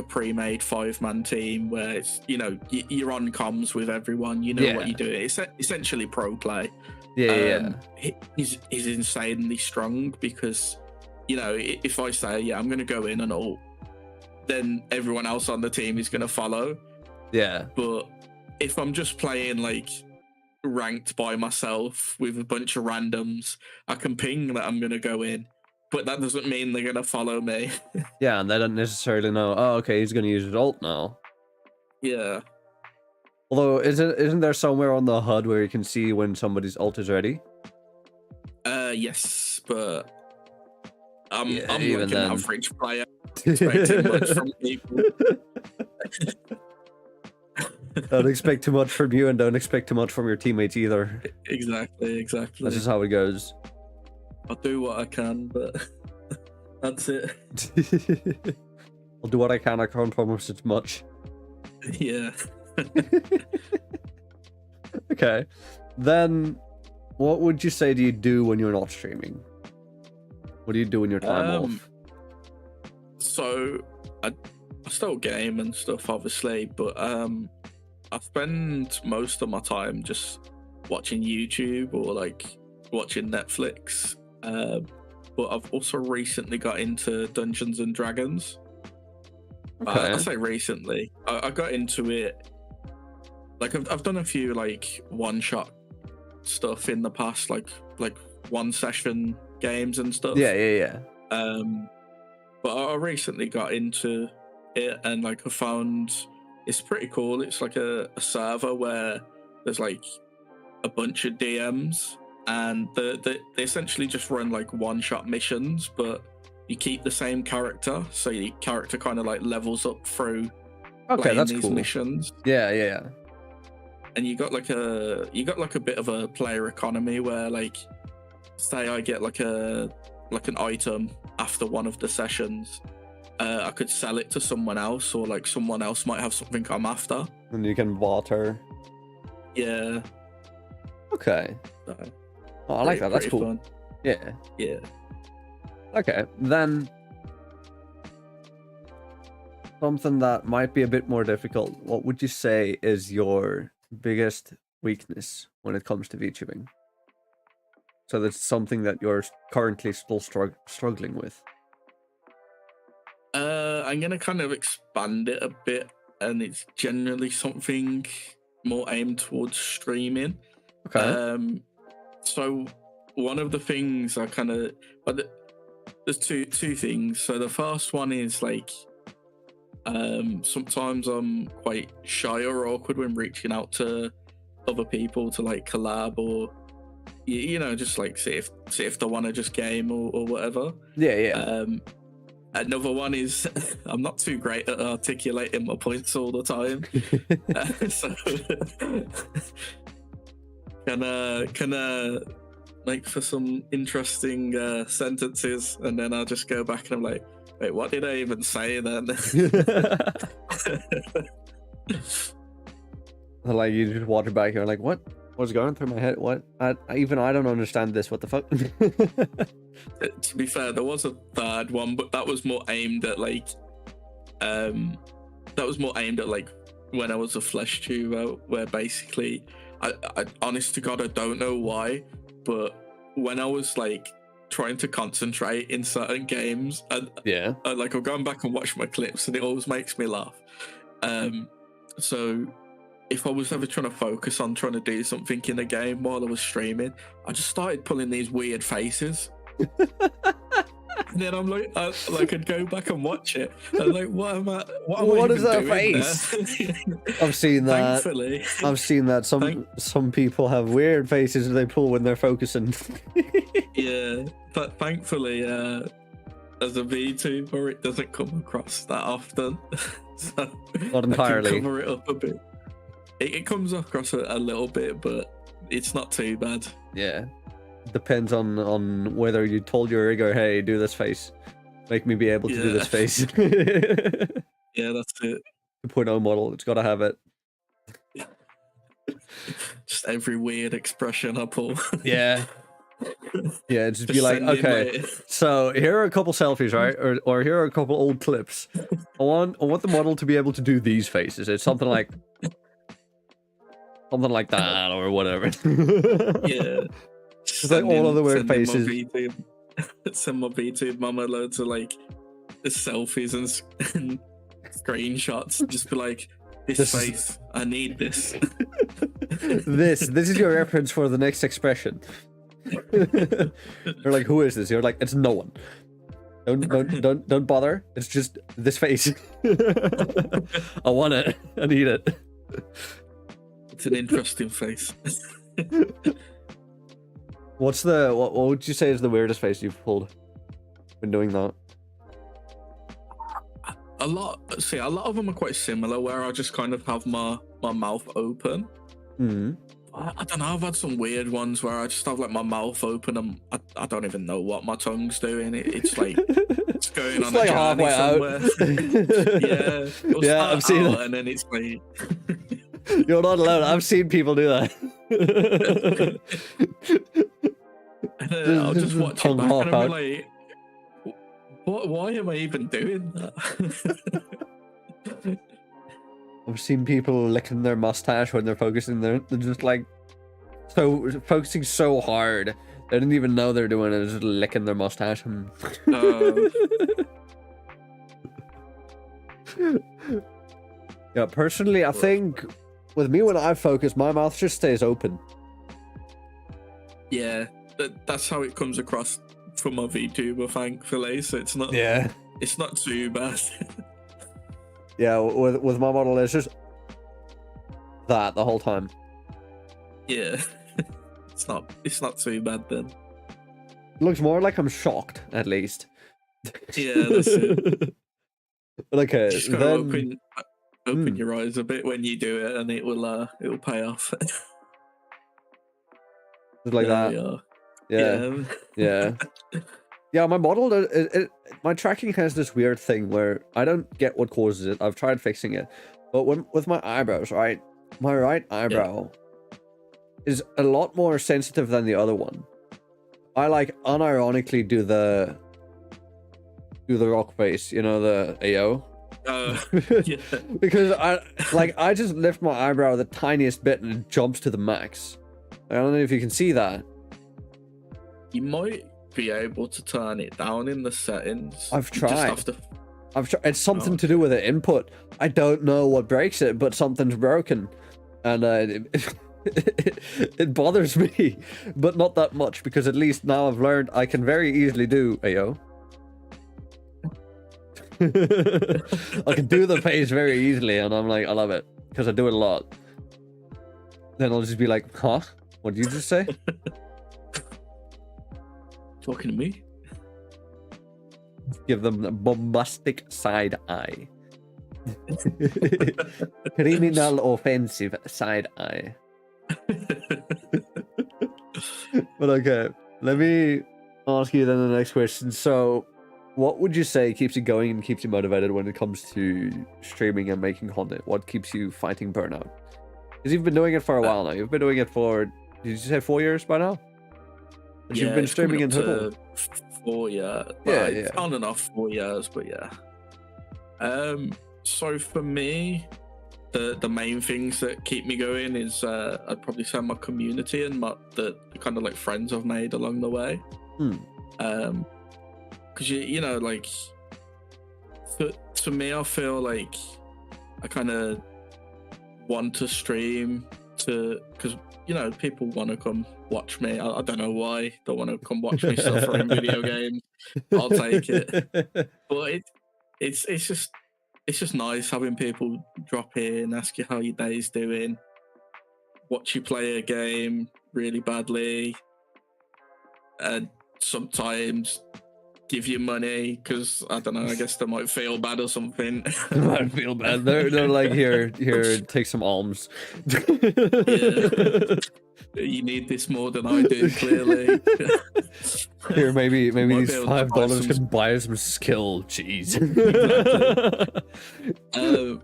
pre-made 5-man team where it's, you know, you're on comms with everyone, you know what you're doing. It's essentially pro play. He's insanely strong because, you know, if I say, I'm going to go in and ult, then everyone else on the team is going to follow. Yeah. But if I'm just playing like ranked by myself with a bunch of randoms, I can ping that I'm going to go in, but that doesn't mean they're going to follow me. Yeah, and they don't necessarily know, oh, okay, he's going to use his ult now. Yeah. Although, isn't there somewhere on the HUD where you can see when somebody's ult is ready? Yes, but I'm like an average player. Expecting much from people. Don't expect too much from you, and don't expect too much from your teammates either. Exactly. That's just how it goes. I'll do what I can, but that's it. I'll do what I can. I can't promise it's much. Yeah. Okay. Then, what would you say do you do when you're not streaming? What do you do in your time off? So, I still game and stuff, obviously, but I spend most of my time just watching YouTube or like watching Netflix. But I've also recently got into Dungeons and Dragons. I say recently. I got into it. Like I've done a few like one-shot stuff in the past, like one session games and stuff. Yeah. But I recently got into it, and like I found it's pretty cool. It's like a server where there's like a bunch of DMs, and they essentially just run like one-shot missions, but you keep the same character, so your character kind of like levels up through playing these missions. Yeah. And you got like a bit of a player economy where, like, say I get like an item after one of the sessions, I could sell it to someone else, or like someone else might have something I'm after, and you can barter. Yeah. Okay. Oh, I like that. That's cool. Fun. Yeah. Okay, then something that might be a bit more difficult. What would you say is your biggest weakness when it comes to VTubing? So that's something that you're currently still struggling with. I'm gonna kind of expand it a bit, and it's generally something more aimed towards streaming. Okay. So one of the things I kind of, there's two things. So the first one is like, sometimes I'm quite shy or awkward when reaching out to other people to like collab or you know, just like see if they want to just game or whatever. Yeah. Another one is I'm not too great at articulating my points all the time. So can like for some interesting sentences, and then I'll just go back and I'm like, wait, what did I even say then? Like you just watch it back, you're like, what was going through my head? What? I don't understand this. What the fuck? To be fair, there was a third one, but that was more aimed at like, when I was a flesh tuber, where basically, I honest to God, I don't know why, but when I was like trying to concentrate in certain games, and like I'm going back and watch my clips, and it always makes me laugh. So if I was ever trying to focus on trying to do something in a game while I was streaming, I just started pulling these weird faces. And then I'm like, I'd go back and watch it. And like, what is that face? I've seen that. Thankfully. I've seen that. Some people have weird faces they pull when they're focusing. Yeah, but thankfully, as a VTuber, it doesn't come across that often. So not entirely. I can cover it up a bit. It comes across a little bit, but it's not too bad. Yeah. Depends on whether you told your rigger, hey, do this face. Make me be able to do this face. Yeah, that's it. 2.0 model, it's got to have it. Just every weird expression I pull. Yeah. Yeah, just be like, okay, so here are a couple selfies, right? Or here are a couple old clips. I want the model to be able to do these faces. It's something like that or whatever. Yeah. It's like all of the weird faces. Send my VTube mama loads of like selfies and screenshots. Just be like, this face, I need this. This is your reference for the next expression. You're like, who is this? You're like, it's no one. Don't bother. It's just this face. I want it. I need it. It's an interesting face. What would you say is the weirdest face you've pulled when doing that? A lot of them are quite similar, where I just kind of have my mouth open. I don't know, I've had some weird ones where I just have like my mouth open and I don't even know what my tongue's doing. It's like it's going it's on like a journey somewhere. Yeah, I've seen it. And then it's like you're not alone. I've seen people do that. And I'll just watch it back and I'll be like, why am I even doing that? I've seen people licking their mustache when they're focusing. They're just like focusing so hard. They didn't even know they're doing it. Just licking their mustache. Yeah, personally, I think with me when I focus, my mouth just stays open. Yeah, that's how it comes across from my VTuber, thankfully. So it's not. Yeah. It's not too bad. Yeah, with my model, it's just that the whole time. Yeah, it's not too bad then. It looks more like I'm shocked, at least. Yeah, that's it. But okay, just gotta open your eyes a bit when you do it, and it will pay off. Just like that. Yeah. Yeah, my model, my tracking has this weird thing where I don't get what causes it. I've tried fixing it. But with my eyebrows, right? My right eyebrow is a lot more sensitive than the other one. I like unironically do the rock face, you know, the AO. Yeah. Because I just lift my eyebrow the tiniest bit and it jumps to the max. I don't know if you can see that. You might be able to turn it down in the settings. I've You just tried. have to- It's something to do with the input. I don't know what breaks it, but something's broken, and it bothers me, but not that much because at least now I've learned I can very easily do. Ayo. I can do the face very easily, and I'm like, I love it because I do it a lot. Then I'll just be like, huh? What did you just say? Talking to me? Give them a bombastic side eye. Criminal offensive side eye. But okay, let me ask you then the next question. So, what would you say keeps you going and keeps you motivated when it comes to streaming and making content? What keeps you fighting burnout? Because you've been doing it for a while now. You've been doing it for, did you say 4 years by now? But you've been it's streaming in coming up total. to 4 years. Yeah, It's yeah. on and off 4 years, but yeah. So for me, the main things that keep me going is I'd probably say my community and the kind of like friends I've made along the way. Because you know, like for me, I feel like I kind of want to stream because you know people want to come watch me. I don't know why they want to come watch me suffer in video games. I'll take it, but it's just nice having people drop in, ask you how your day's doing, watch you play a game really badly, and sometimes give you money because I don't know. I guess they might feel bad or something. I might feel bad. They're like, here, take some alms. Yeah. You need this more than I do, clearly. Here, maybe Might these be able to buy $5 some- can buy some skill. Jeez.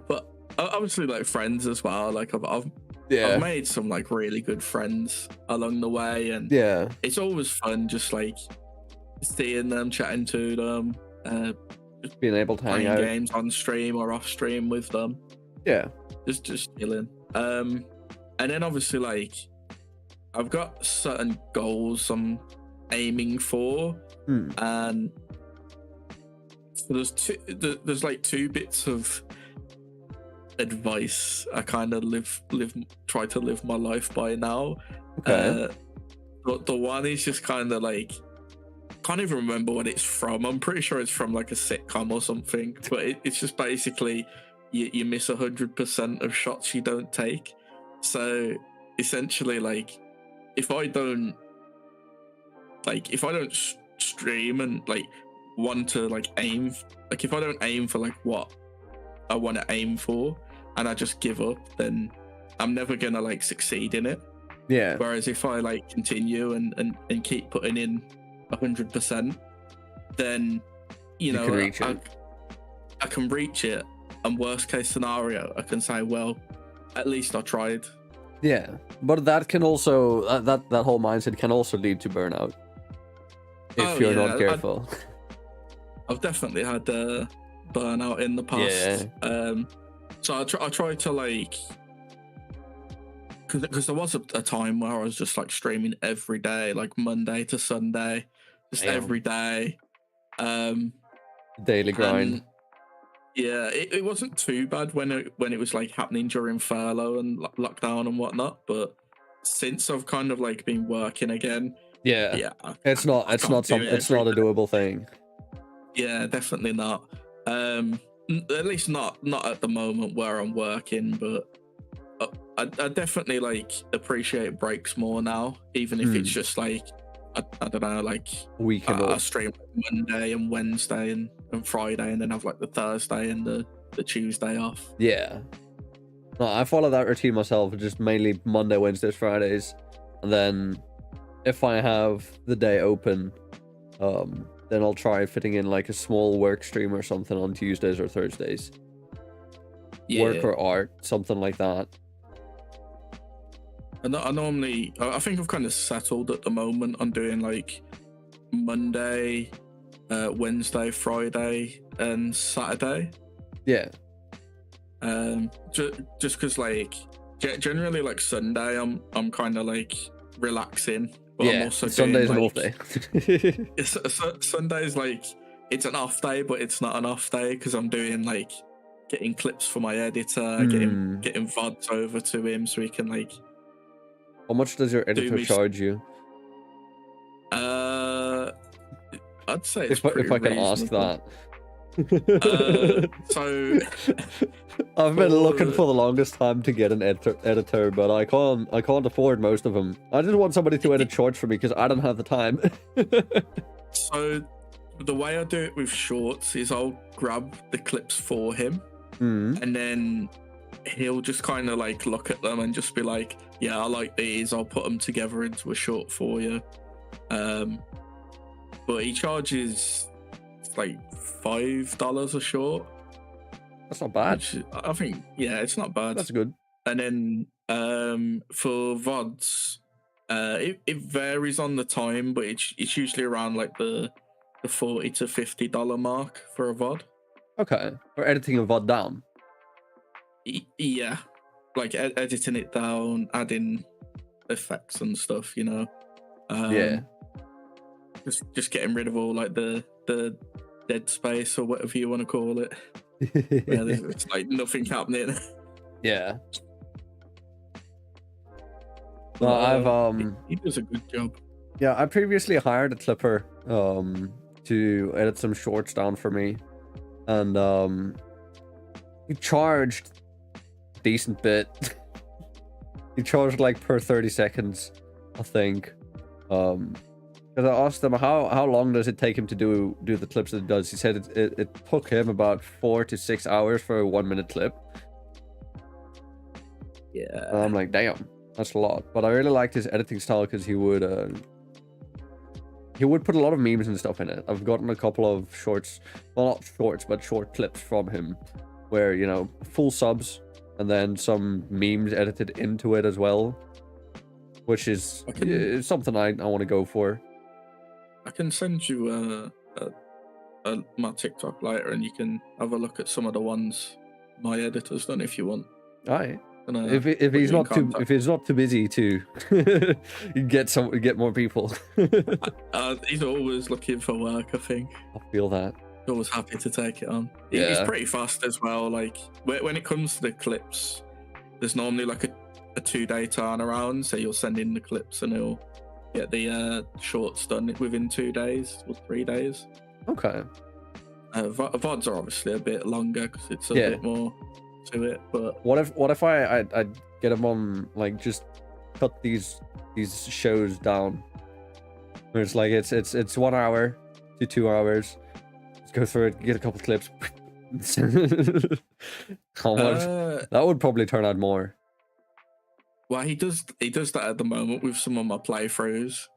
But obviously, like friends as well. Like I've Yeah, made some like really good friends along the way, and yeah, it's always fun just like seeing them, chatting to them, being able to hang playing out. games on stream or off stream with them. Yeah, Just chilling. And then obviously like I've got certain goals I'm aiming for, and so there's like two bits of advice I kind of try to live my life by now. okay. But the one is just kind of like, can't even remember what it's from. I'm pretty sure it's from like a sitcom or something, but it's just basically you miss 100% of shots you don't take. So essentially, like if I don't stream and like want to like aim, like if I don't aim for like what I want to aim for and I just give up, then I'm never gonna like succeed in it. Yeah, Whereas if I like continue and keep putting in 100%, then you know can reach it. I can reach it, and worst case scenario I can say, well, at least I tried. yeah. But that can also that whole mindset can also lead to burnout if you're not careful. I've definitely had burnout in the past. So I try to like, because there was a time where I was just like streaming every day, like Monday to Sunday, just Damn. every day. Daily grind. And yeah, it wasn't too bad when it was like happening during furlough and lockdown and whatnot, but since I've kind of like been working again, Yeah, it's not a doable thing. Yeah, definitely not. At least not at the moment where I'm working, but I definitely like appreciate breaks more now, even if it's just like I don't know, like Weekend I off. stream Monday and Wednesday and Friday, and then have like the Thursday and the Tuesday off. Yeah. No, I follow that routine myself, just mainly Monday, Wednesdays, Fridays. And then if I have the day open, then I'll try fitting in like a small work stream or something on Tuesdays or Thursdays. Yeah. Work or art, something like that. And I think I've kind of settled at the moment on doing like Monday, Wednesday, Friday, and Saturday. Yeah. Just because like generally like Sunday I'm kind of like relaxing, but I'm also Sunday's doing, an like, off day. Sunday's like it's an off day, but it's not an off day because I'm doing like getting clips for my editor, getting VODs over to him so he can like. How much does your editor charge you? I'd say it's if I can ask reasonable. that. So I've been looking for the longest time to get an editor, but I can't afford most of them. I just want somebody to edit shorts for me because I don't have the time. So the way I do it with shorts is I'll grab the clips for him, and then he'll just kind of like look at them and just be like, yeah, I like these, I'll put them together into a short for you. But he charges like $5 a short. That's not bad. Which I think, yeah, it's not bad. That's good. And then for VODs, it varies on the time, but it's usually around like the $40 to $50 mark for a VOD. Okay, for editing a VOD down. Yeah, like editing it down, adding effects and stuff, you know. Yeah. Just getting rid of all like the dead space or whatever you want to call it. Yeah, it's like nothing happening. Yeah. Well, he does a good job. Yeah, I previously hired a clipper to edit some shorts down for me, and he charged a decent bit. He charged like per 30 seconds, I think. Because I asked him how long does it take him to do the clips that it does. He said it took him about 4 to 6 hours for a 1 minute clip. Yeah. And I'm like, damn, that's a lot. But I really liked his editing style because he would put a lot of memes and stuff in it. I've gotten a couple of shorts, well, not shorts, but short clips from him where, you know, full subs and then some memes edited into it as well, which is something I want to go for. I can send you my TikTok later and you can have a look at some of the ones my editor's done if you want. Alright. If he's not too busy to get more people. He's always looking for work, I think. I feel that. He's always happy to take it on. Yeah. He's pretty fast as well. Like when it comes to the clips, there's normally like a 2-day turnaround. So you'll send in the clips and he'll get the shorts done within 2 days or 3 days. Okay. VODs are obviously a bit longer because it's a bit more to it. But what if I get them on, like, just cut these shows down where it's like it's 1 hour to 2 hours, let's go through it, get a couple clips. How much? That would probably turn out more. Well, he does that at the moment with some of my playthroughs.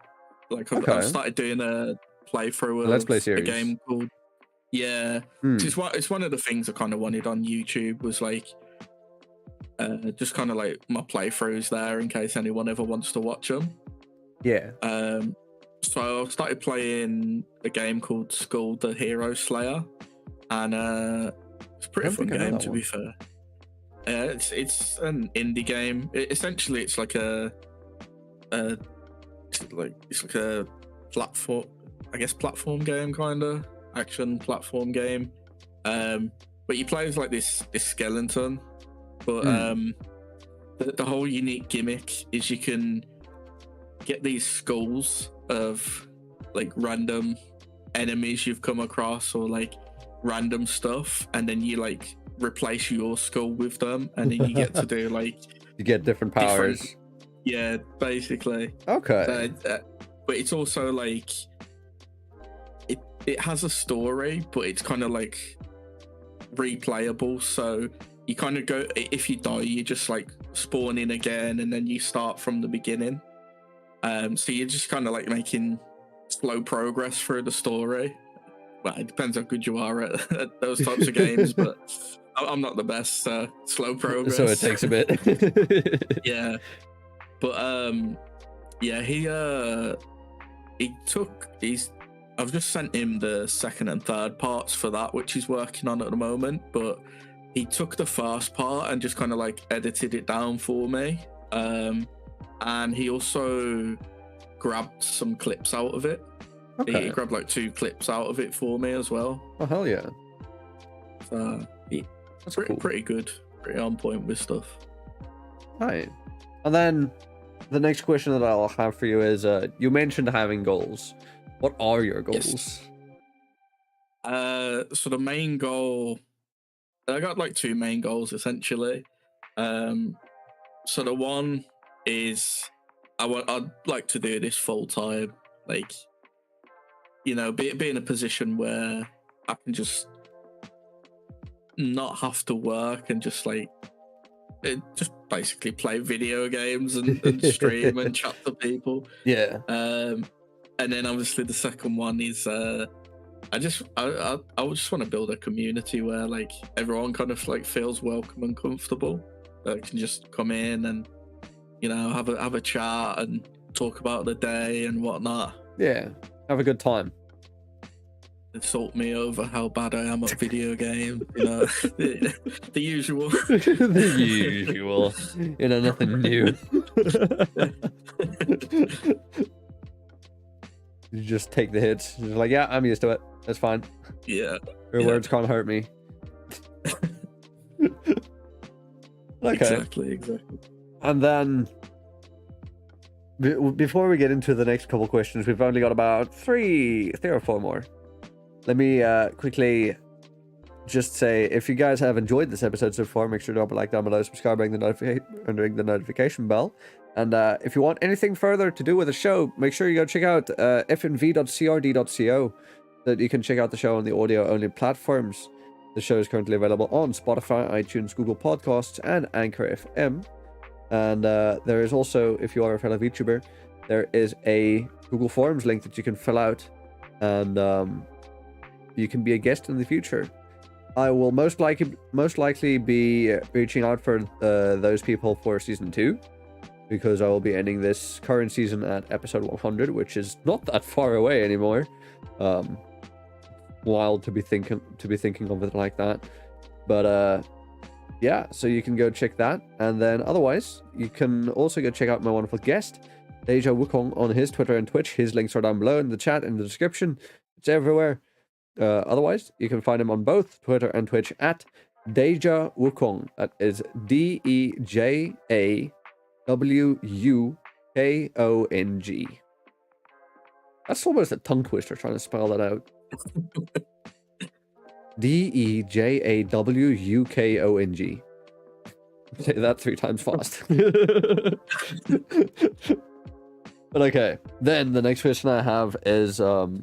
Like I've started doing a playthrough of Let's Play series. A game called It's one of the things I kind of wanted on YouTube was like just kind of like my playthroughs there in case anyone ever wants to watch them. Yeah. So I started playing a game called Skull the Hero Slayer, and it's a pretty fun game to be fair. It's an indie game. Essentially, it's like a platform game, kind of action platform game. But you play as like this skeleton. But the whole unique gimmick is you can get these skulls of like random enemies you've come across or like random stuff, and then you replace your skull with them, and then you get to do you get different powers. Yeah, basically. Okay. But it's also like it has a story, but it's kind of like replayable. So you kind of go, if you die, you just like spawn in again, and then you start from the beginning. So you're just kind of like making slow progress through the story. Well, it depends how good you are at those types of games, but I'm not the best slow progress. So it takes a bit. Yeah. But yeah, he's I've just sent him the second and third parts for that, which he's working on at the moment. But he took the first part and just kind of like edited it down for me. And he also grabbed some clips out of it. Okay. He grabbed like 2 clips out of it for me as well. Oh, hell yeah. So That's pretty, cool. pretty good, pretty on point with stuff. Right. And then the next question that I'll have for you is, you mentioned having goals. What are your goals? Yes. So the main goal, I got like 2 main goals essentially. So the one is I'd like to do this full time, like, you know, be in a position where I can just not have to work and just like just basically play video games and stream and chat to people. Yeah. And then obviously the second one is I just want to build a community where like everyone kind of like feels welcome and comfortable. That can just come in and, you know, have a chat and talk about the day and whatnot. Yeah. Have a good time. Insult me over how bad I am at video games, you know, the usual. The usual. You know, nothing new. You just take the hits. You're like, yeah, I'm used to it. That's fine. Yeah. Your words can't hurt me. Okay. Exactly. And then, before we get into the next couple questions, we've only got about three or four more. Let me quickly just say, if you guys have enjoyed this episode so far, make sure to drop a like down below, subscribe, ring the notification bell. And if you want anything further to do with the show, make sure you go check out fnv.crd.co, so that you can check out the show on the audio-only platforms. The show is currently available on Spotify, iTunes, Google Podcasts, and Anchor FM. And there is also, if you are a fellow VTuber, there is a Google Forms link that you can fill out, and you can be a guest in the future. I will most likely be reaching out for those people for season 2, because I will be ending this current season at episode 100, which is not that far away anymore. Wild to be thinking of it like that, but yeah, so you can go check that. And then otherwise, you can also go check out my wonderful guest, Deja Wukong, on his Twitter and Twitch. His links are down below in the chat, in the description. It's everywhere. Otherwise, you can find him on both Twitter and Twitch at Deja Wukong. That is DejaWukong. That's almost a tongue twister trying to spell that out. DejaWukong. Say that 3 times fast. But okay, then the next question I have is I'm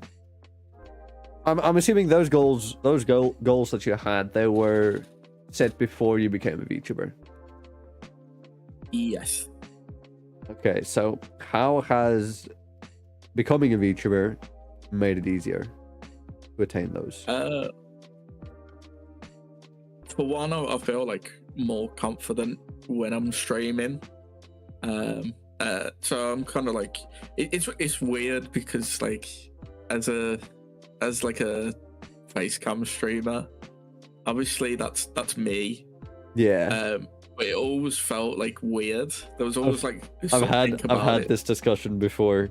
assuming those goals that you had, they were set before you became a VTuber. Yes. Okay, so how has becoming a VTuber made it easier to attain those? For one, I feel like more confident when I'm streaming. So I'm kind of like, it's weird because like as like a face cam streamer, obviously that's me. Yeah. But it always felt like weird. There was always I've had this discussion before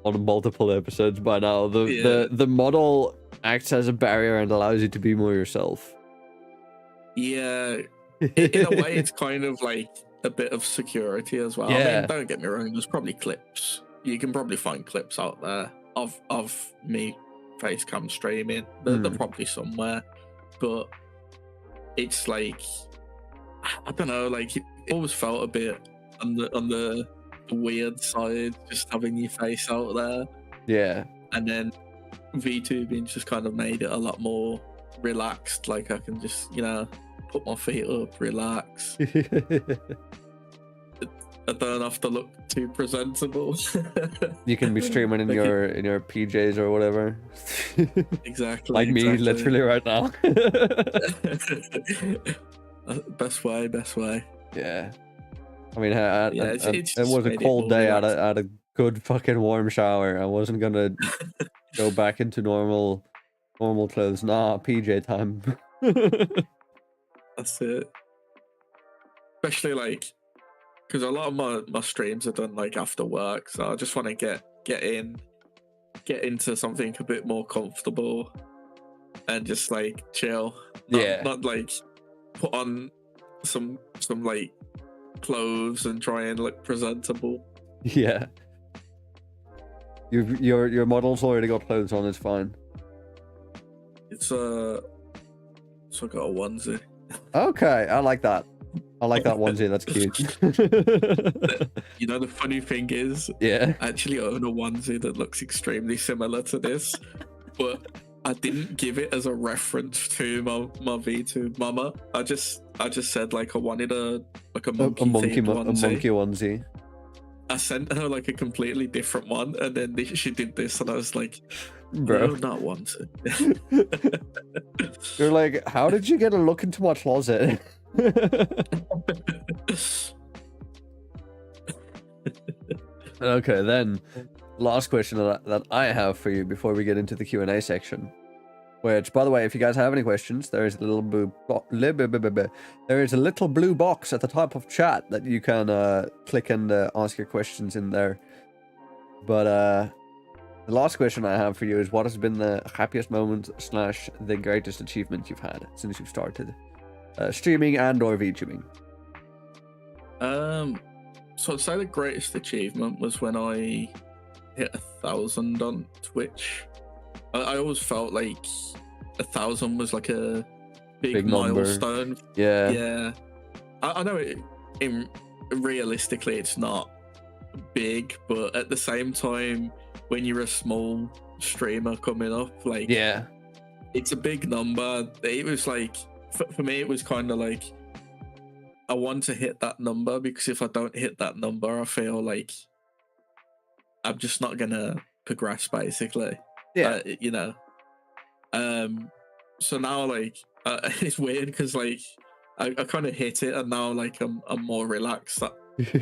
on multiple episodes by now. The model acts as a barrier and allows you to be more yourself. Yeah, in a way, it's kind of like a bit of security as well. Yeah. I mean, don't get me wrong. There's probably clips. You can probably find clips out there of me face cam streaming. They're probably somewhere, but it's like, I don't know. Like it always felt a bit on the weird side, just having your face out there. Yeah. And then VTubing just kind of made it a lot more relaxed. Like I can just, you know, put my feet up, relax. I don't have to look too presentable. You can be streaming in Like your PJs or whatever. Exactly. Like me, literally right now. Best way. Yeah. I mean, it's it was a made it cold more day. I relaxed. had a good fucking warm shower. I wasn't gonna go back into normal clothes. Nah, PJ time. That's it. Especially like, because a lot of my streams are done like after work, so I just want to get into something a bit more comfortable and just like chill. Not like put on some like clothes and try and look presentable. Yeah. Your model's already got clothes on. It's fine. So I got a onesie. Okay, I like that. I like that onesie. That's cute. You know, the funny thing is, Yeah. I actually own a onesie that looks extremely similar to this, but I didn't give it as a reference to my VTube mama. I just said like I wanted a monkey onesie. I sent her like a completely different one, and then she did this, and I was like, bro, not onesie. You're like, how did you get a look into my closet? Okay, then last question that I have for you before we get into the Q&A section, which, by the way, if you guys have any questions, there is a little blue box at the top of chat that you can click and ask your questions in there. But the last question I have for you is, what has been the happiest moment / the greatest achievement you've had since you've started streaming and or VTubing? So I'd say the greatest achievement was when I hit 1,000 on Twitch. I always felt like 1,000 was like a big milestone. Yeah. I know realistically it's not big, but at the same time, when you're a small streamer coming up, like, yeah, it's a big number. It was like, for me, it was kind of like, I want to hit that number, because if I don't hit that number, I feel like I'm just not gonna progress, basically. Yeah. You know. So now, like, it's weird because like I kind of hit it, and now like I'm more relaxed.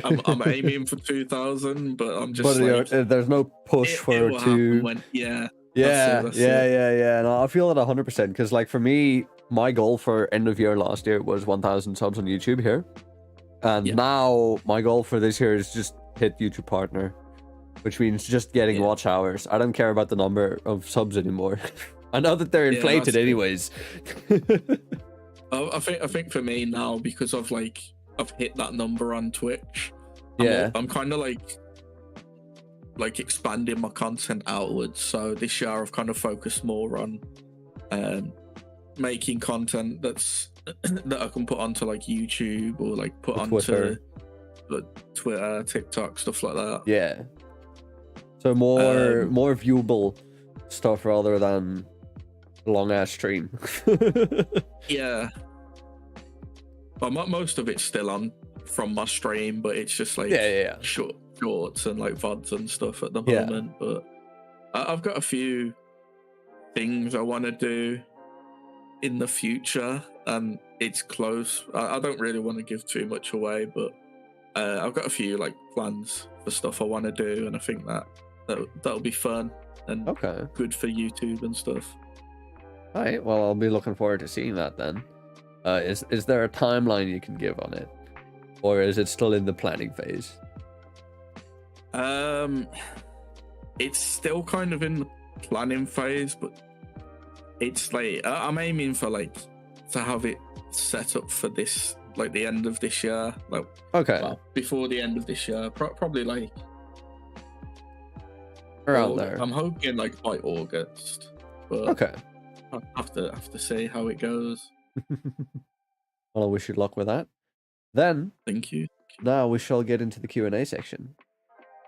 I'm aiming for 2,000, but I'm just there's no push for it to. Yeah. No, I feel it 100%, because like for me, my goal for end of year last year was 1,000 subs on YouTube here, and now my goal for this year is just hit YouTube partner, which means just getting watch hours. I don't care about the number of subs anymore. I know that they're inflated anyways. I think for me now, because I've hit that number on Twitch, I'm kind of like expanding my content outwards. So this year I've kind of focused more on making content that I can put onto like YouTube, or like put onto Twitter, TikTok, stuff like that. Yeah. So more viewable stuff rather than long ass stream. Yeah. But most of it's still on from my stream, but it's just like shorts and like VODs and stuff at the moment. But I've got a few things I want to do in the future, and it's close. I don't really want to give too much away, but I've got a few like plans for stuff I want to do, and I think that'll be fun and good for YouTube and stuff. All right, well, I'll be looking forward to seeing that then. Is there a timeline you can give on it, or is it still in the planning phase? It's still kind of in the planning phase, but it's like I'm aiming for like to have it set up for this, like the end of this year, like before the end of this year, probably like around there. I'm hoping like by August, but I'll have to see how it goes. Well, I wish you luck with that. Then, thank you. Now we shall get into the Q&A section,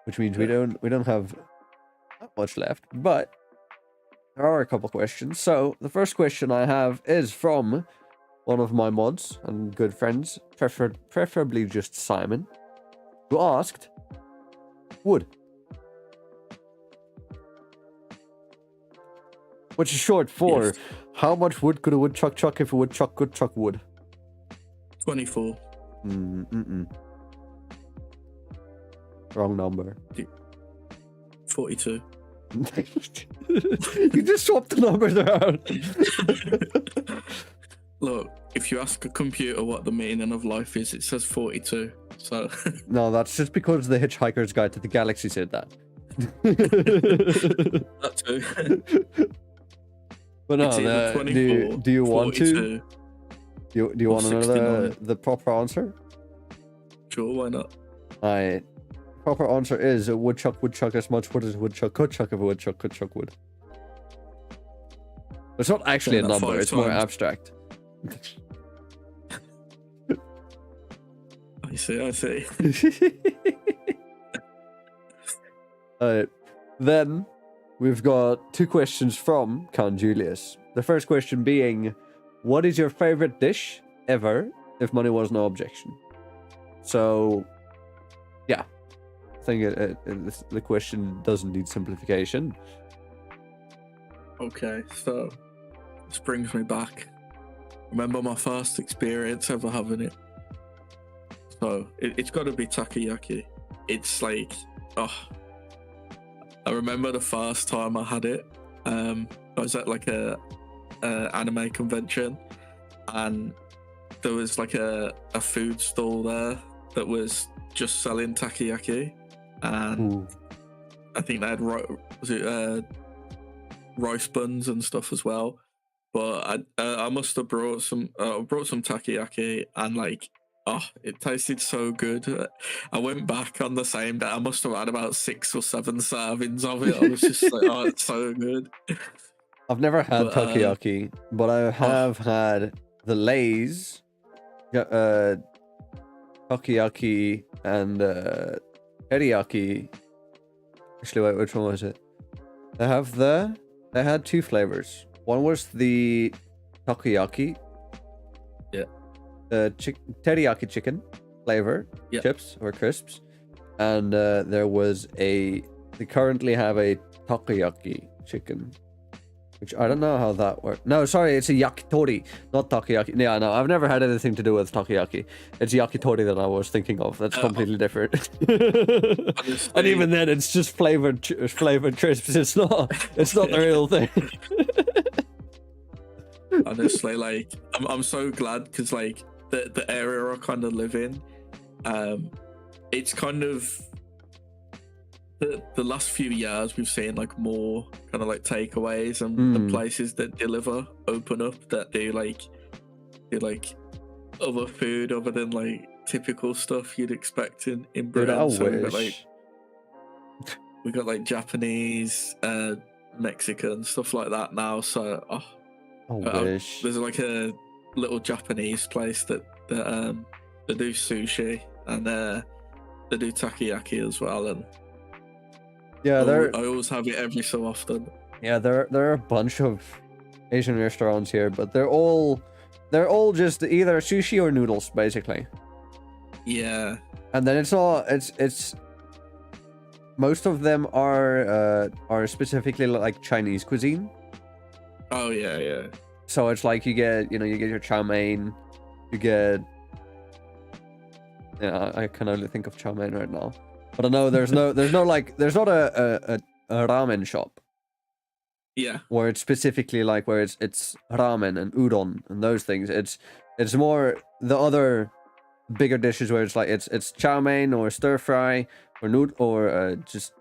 which means we don't have that much left, but there are a couple questions. So the first question I have is from one of my mods and good friends, preferably just Simon, who asked, wood. Which is short for, how much wood could a woodchuck chuck if a woodchuck could chuck wood? 24. Wrong number. 42. You just swapped the numbers around. Look, if you ask a computer what the meaning of life is, it says 42. So No, that's just because the Hitchhiker's Guide to the Galaxy said that. that too. But no, It's either 24, do you want 42. to? Do you want to know 69. the proper answer? Sure, why not? Alright. Proper answer is a woodchuck would chuck as much wood as a woodchuck could chuck if a woodchuck could chuck wood. It's not actually a Saying that number, 5 it's more times. abstract. I see. Alright. Then we've got 2 questions from Count Julius. The first question being, what is your favorite dish ever if money was no objection? So, yeah. I think the question doesn't need simplification. Okay, so this brings me back. Remember my first experience ever having it? So it's got to be takoyaki. It's like, oh, I remember the first time I had it. I was at like a anime convention, and there was like a food stall there that was just selling takoyaki, and Ooh. I think they had rice buns and stuff as well. But I must have brought some takoyaki, and like, oh, it tasted so good. I went back on the same day. I must have had about 6 or 7 servings of it. I was just like, oh, it's so good. I've never had But, takoyaki, but I have had the Lay's takoyaki and teriyaki. Actually, wait, which one was it? They had 2 flavors. One was the takoyaki. Yeah. Teriyaki chicken flavor, Yeah. chips or crisps, and there was they currently have a takoyaki chicken, which I don't know how that works. No, sorry, it's a yakitori, not takoyaki. Yeah, no, I've never had anything to do with takoyaki. It's yakitori that I was thinking of. That's completely different. And even then, it's just flavored crisps. It's not the real thing. Honestly, like, I'm so glad, because like the area I kind of live in, it's kind of the last few years we've seen like more kind of like takeaways and places that deliver open up that do like other food other than like typical stuff you'd expect in Dude, Britain. I So wish. we got like Japanese, Mexican, stuff like that now. So I wish. there's like a little Japanese place that they do sushi, and they do takoyaki as well, and Yeah, I always have it every so often. Yeah, there are a bunch of Asian restaurants here, but they're all just either sushi or noodles, basically. Yeah, And then it's most of them are specifically like Chinese cuisine. oh yeah. So it's like you get your chow mein, you get, yeah, I can only think of chow mein right now. But I know there's not a ramen shop Yeah, where it's specifically like where it's ramen and udon and those things. It's more the other bigger dishes where it's like it's chow mein or stir fry or just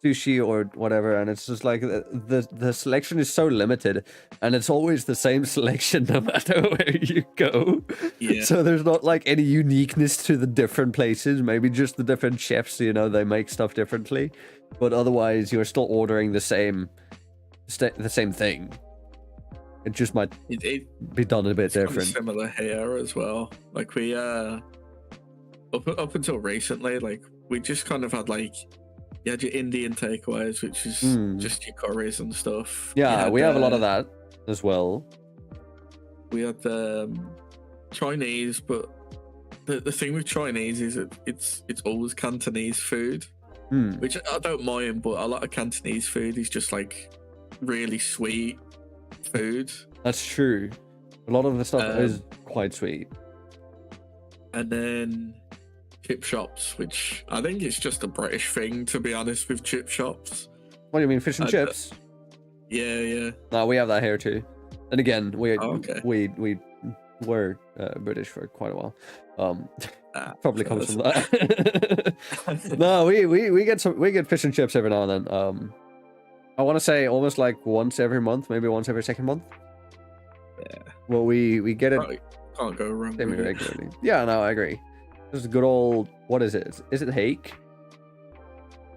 sushi or whatever, and it's just like the selection is so limited, and it's always the same selection no matter where you go. Yeah. So there's not like any uniqueness to the different places, maybe just the different chefs, they make stuff differently, but otherwise you're still ordering the same thing. It just might be done a bit different. Similar here as well. Like we up until recently, like we just kind of had like, you had your Indian takeaways, which is just your curries and stuff. Yeah, we have a lot of that as well. We had Chinese, but the thing with Chinese is it's always Cantonese food, which I don't mind, but a lot of Cantonese food is just like really sweet food. That's true. A lot of the stuff is quite sweet. And then chip shops, which I think it's just a British thing, to be honest, with chip shops. What do you mean, fish and I- chips? Yeah. No, we have that here too. And again, we okay. we were British for quite a while. Probably so comes from that. No, we get fish and chips every now and then. I want to say almost like once every month, maybe once every second month. Yeah. Well, we get it Can't go wrong. semi with it. regularly. Yeah, no, I agree. Just a good old, what is it? Is it hake?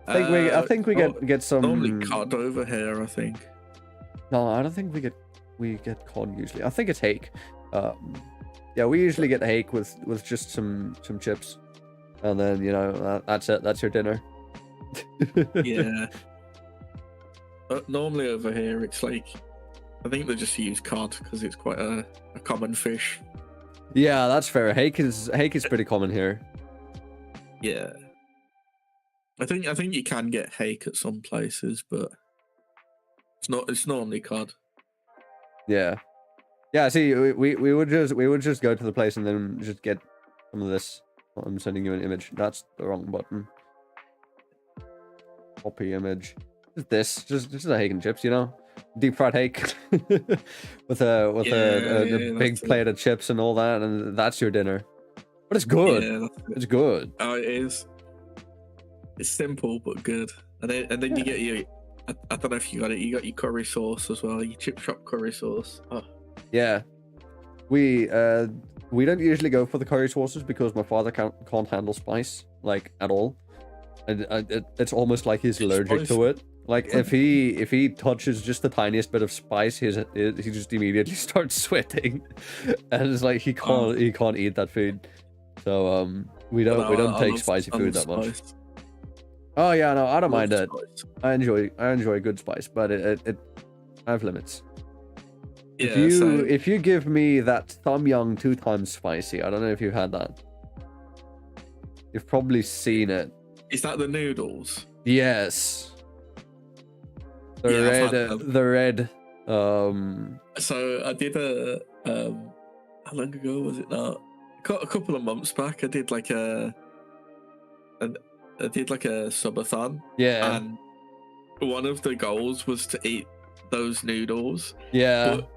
I think we get some. Normally cod over here, I think. No, I don't think we get cod usually. I think it's hake. Yeah, we usually get hake with just some chips, and then that's it. That's your dinner. Yeah. But normally over here, it's like, I think they just use cod because it's quite a common fish. Yeah, that's fair. Hake is pretty common here. Yeah. I think you can get hake at some places, but it's normally cod. Yeah. Yeah, see, we would just go to the place and then just get some of this. I'm sending you an image. That's the wrong button. Copy image. Just a hake and chips, deep fried hake with a big plate of chips and all that, and that's your dinner. But it's good. Yeah, It's good. Oh, it is. It's simple but good. And then you get your, I don't know if you got it. You got your curry sauce as well. Your chip shop curry sauce. Oh. Yeah, we don't usually go for the curry sauces because my father can't handle spice like at all, and it's almost like he's allergic to it. Like if he touches just the tiniest bit of spice, he just immediately starts sweating, and it's like he can't eat that food. So we don't take spicy food that much. Oh yeah, no, I don't mind it. I enjoy good spice, but I have limits. Yeah, If you give me that Tom Yum 2 times spicy, I don't know if you've had that. You've probably seen it. Is that the noodles? Yes. The red. So I did how long ago was it now? A couple of months back, I did like a subathon. Yeah. And one of the goals was to eat those noodles. Yeah. But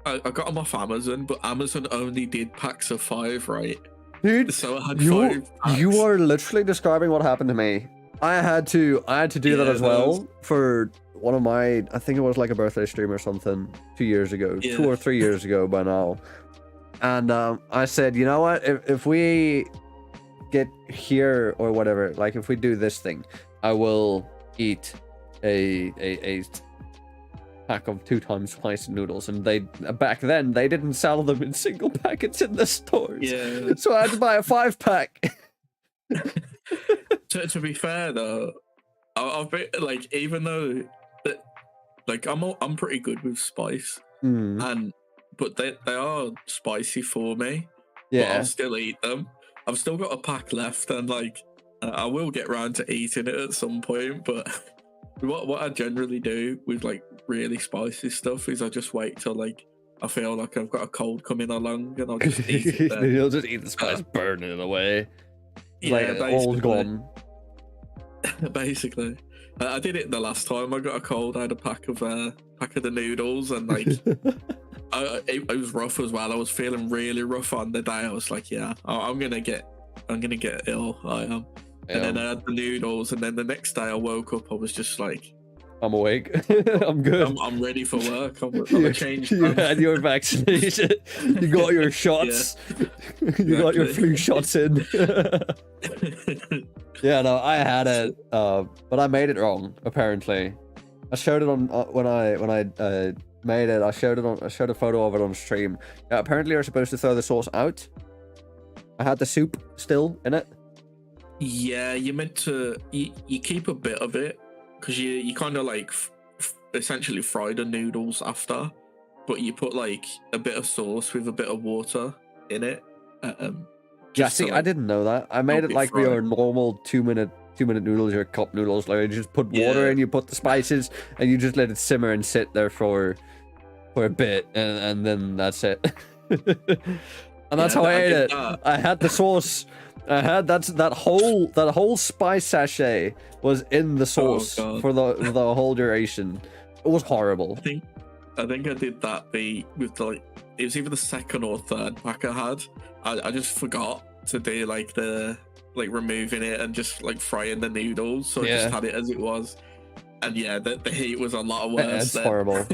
I got them off Amazon, but Amazon only did packs of 5, right? Dude, so I had 5 packs. You are literally describing what happened to me. I had to do that as well for one of my, I think it was like a birthday stream or something 2 years ago, 2 or 3 years ago by now. And I said, you know what, if we get here or whatever, like if we do this thing, I will eat a pack of 2 times spicy noodles, and back then they didn't sell them in single packets in the stores. Yeah. So I had to buy a 5-pack. To be fair though, I've been like, even though that, like I'm pretty good with spice, but they are spicy for me. Yeah. But I'll still eat them. I've still got a pack left, and like I will get round to eating it at some point. But what I generally do with like really spicy stuff is I just wait till like I feel like I've got a cold coming along, and I'll just eat it then. You'll just eat the spice, burning it away. It's Yeah, like all gone. Basically, I did it the last time I got a cold. I had a pack of the noodles, and like it was rough as well. I was feeling really rough on the day. I was like, yeah, I'm gonna get ill. I am. And then I had the noodles, and then the next day I woke up, I was just like, I'm awake. I'm good. I'm ready for work. I'm a changed You man. had your vaccination. You got your shots. You got your flu shots in. Yeah, no, I had it, but I made it wrong. Apparently, I showed it on when I made it. I showed a photo of it on stream. Yeah, apparently you're supposed to throw the sauce out. I had the soup still in it. Yeah, you're meant to. You keep a bit of it because you kind of like essentially fry the noodles after, but you put like a bit of sauce with a bit of water in it. Yeah, see, I didn't know that. I made it like your normal 2-minute noodles, your cup noodles. Like you just put water in, you put the spices, and you just let it simmer and sit there for a bit, and then that's it. And that's how I ate it. I had the sauce I had that whole spice sachet was in the sauce God. for the whole duration. It was horrible. I think I did that beat with like it was either the second or third pack I had. I just forgot to do like the removing it and just like frying the noodles, so I just had it as it was. And yeah, the heat was a lot worse. It's horrible.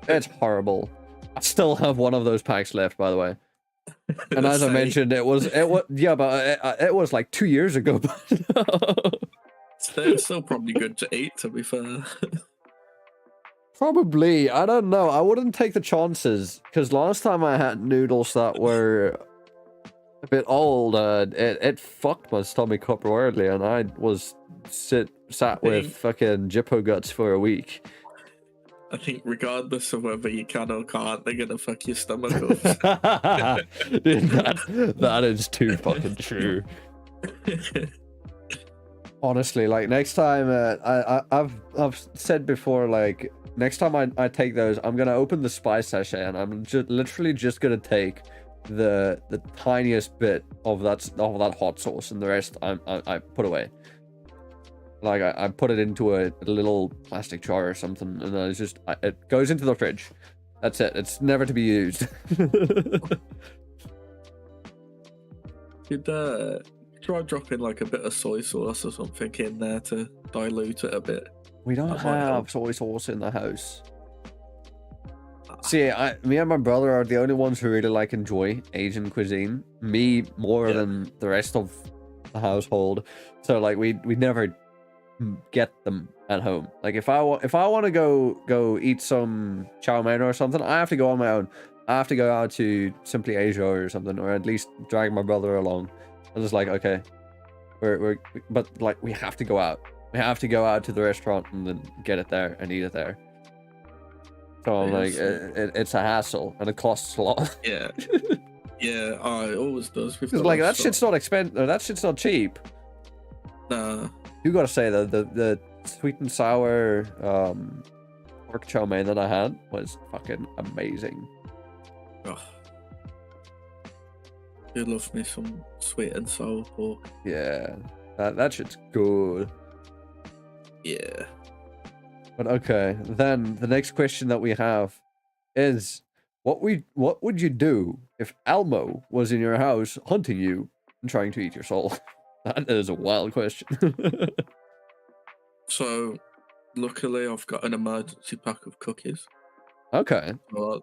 It's horrible. I still have one of those packs left, by the way. And as I mentioned, it was yeah, but it was like 2 years ago. They're still probably good to eat, to be fair. Probably. I don't know. I wouldn't take the chances because last time I had noodles that were a bit old, it fucked my stomach up royally, and I was sat with fucking Jippo guts for a week. I think regardless of whether you can or can't, they're gonna fuck your stomach up. Dude, that is too fucking true. Honestly, like next time, I've said before, like next time I take those, I'm gonna open the spice sachet and I'm literally just gonna take the tiniest bit of that hot sauce, and the rest I put away. Like I put it into a little plastic jar or something, and it's just it goes into the fridge. That's it. It's never to be used. Could try dropping like a bit of soy sauce or something in there to dilute it a bit. We don't have soy sauce in the house. See, me and my brother are the only ones who really enjoy Asian cuisine. Me more than the rest of the household. So like we never get them at home. Like if I want to go eat some chow mein or something, I have to go on my own. I have to go out to Simply Asia or something, or at least drag my brother along. I'm just like, okay, but like we have to go out. We have to go out to the restaurant and then get it there and eat it there. So I'm like, it's a hassle and it costs a lot. Yeah, yeah, it always does. Because like that shit's not expensive. That shit's not cheap. Nah. You gotta say that the sweet and sour pork chow mein that I had was fucking amazing. Oh. You love me some sweet and sour pork. Yeah, that shit's good. Yeah. But okay, then the next question that we have is, what would you do if Elmo was in your house hunting you and trying to eat your soul? That is a wild question. So, luckily, I've got an emergency pack of cookies. Okay. So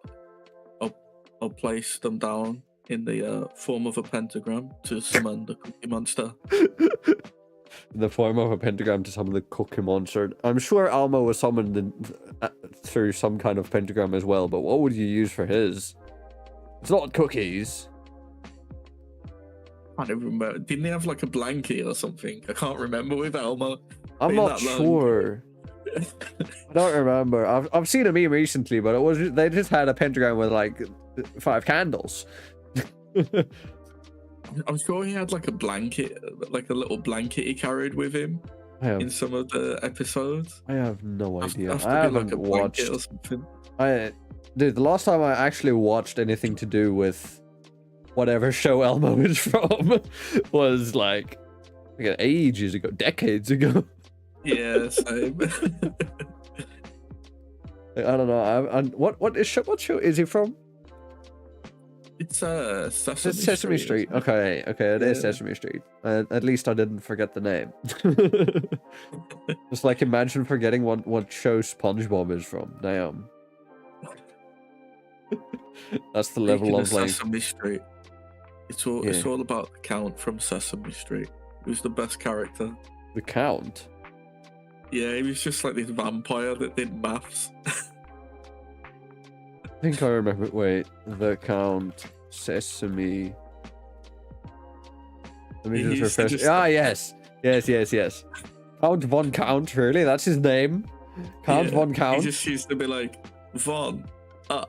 I'll place them down in the form of a pentagram to summon the Cookie Monster. In the form of a pentagram to summon the Cookie Monster. I'm sure Elmo was summoned through some kind of pentagram as well, but what would you use for his? It's not cookies. I don't remember. Didn't they have like a blanket or something? I can't remember with Elmo. I'm not sure. I don't remember. I've seen a meme recently, but they just had a pentagram with like 5 candles. I'm sure he had like a blanket, like a little blanket he carried with him in some of the episodes. I have no idea. I haven't watched. Or something. Dude, the last time I actually watched anything to do with whatever show Elmo is from was like ages ago, decades ago. Yeah, same. I don't know. What show is he from? It's Sesame It's Sesame Street. Okay, it is Sesame Street. At least I didn't forget the name. Just like imagine forgetting what show SpongeBob is from. Damn. That's the level of like Sesame Street. It's all about the Count from Sesame Street. Who's the best character? The Count. Yeah, he was just like this vampire that did maths. I think I remember. Wait, the Count, Sesame. Let me just refresh. Yes. Count Von Count. Really, that's his name. Count Von Count. He just used to be like Von. All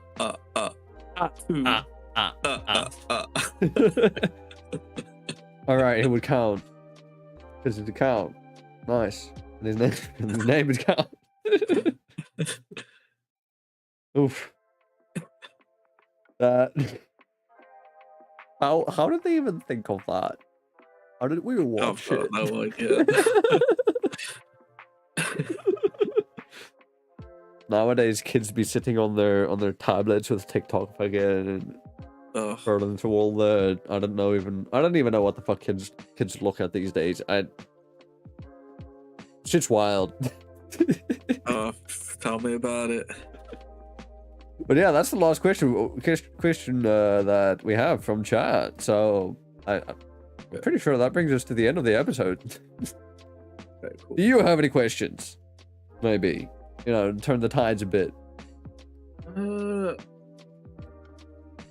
right, he would count because it's a count. Nice. And his name is Count. Oof. That. How did they even think of that? How did we watch it? I've got no idea. Nowadays, kids be sitting on their tablets with TikTok again and scrolling through all the I don't even know what the fuck kids look at these days. Shit's wild. Tell me about it. But yeah, that's the last question that we have from chat. So I'm pretty sure that brings us to the end of the episode. Okay, cool. Do you have any questions? Maybe, turn the tides a bit.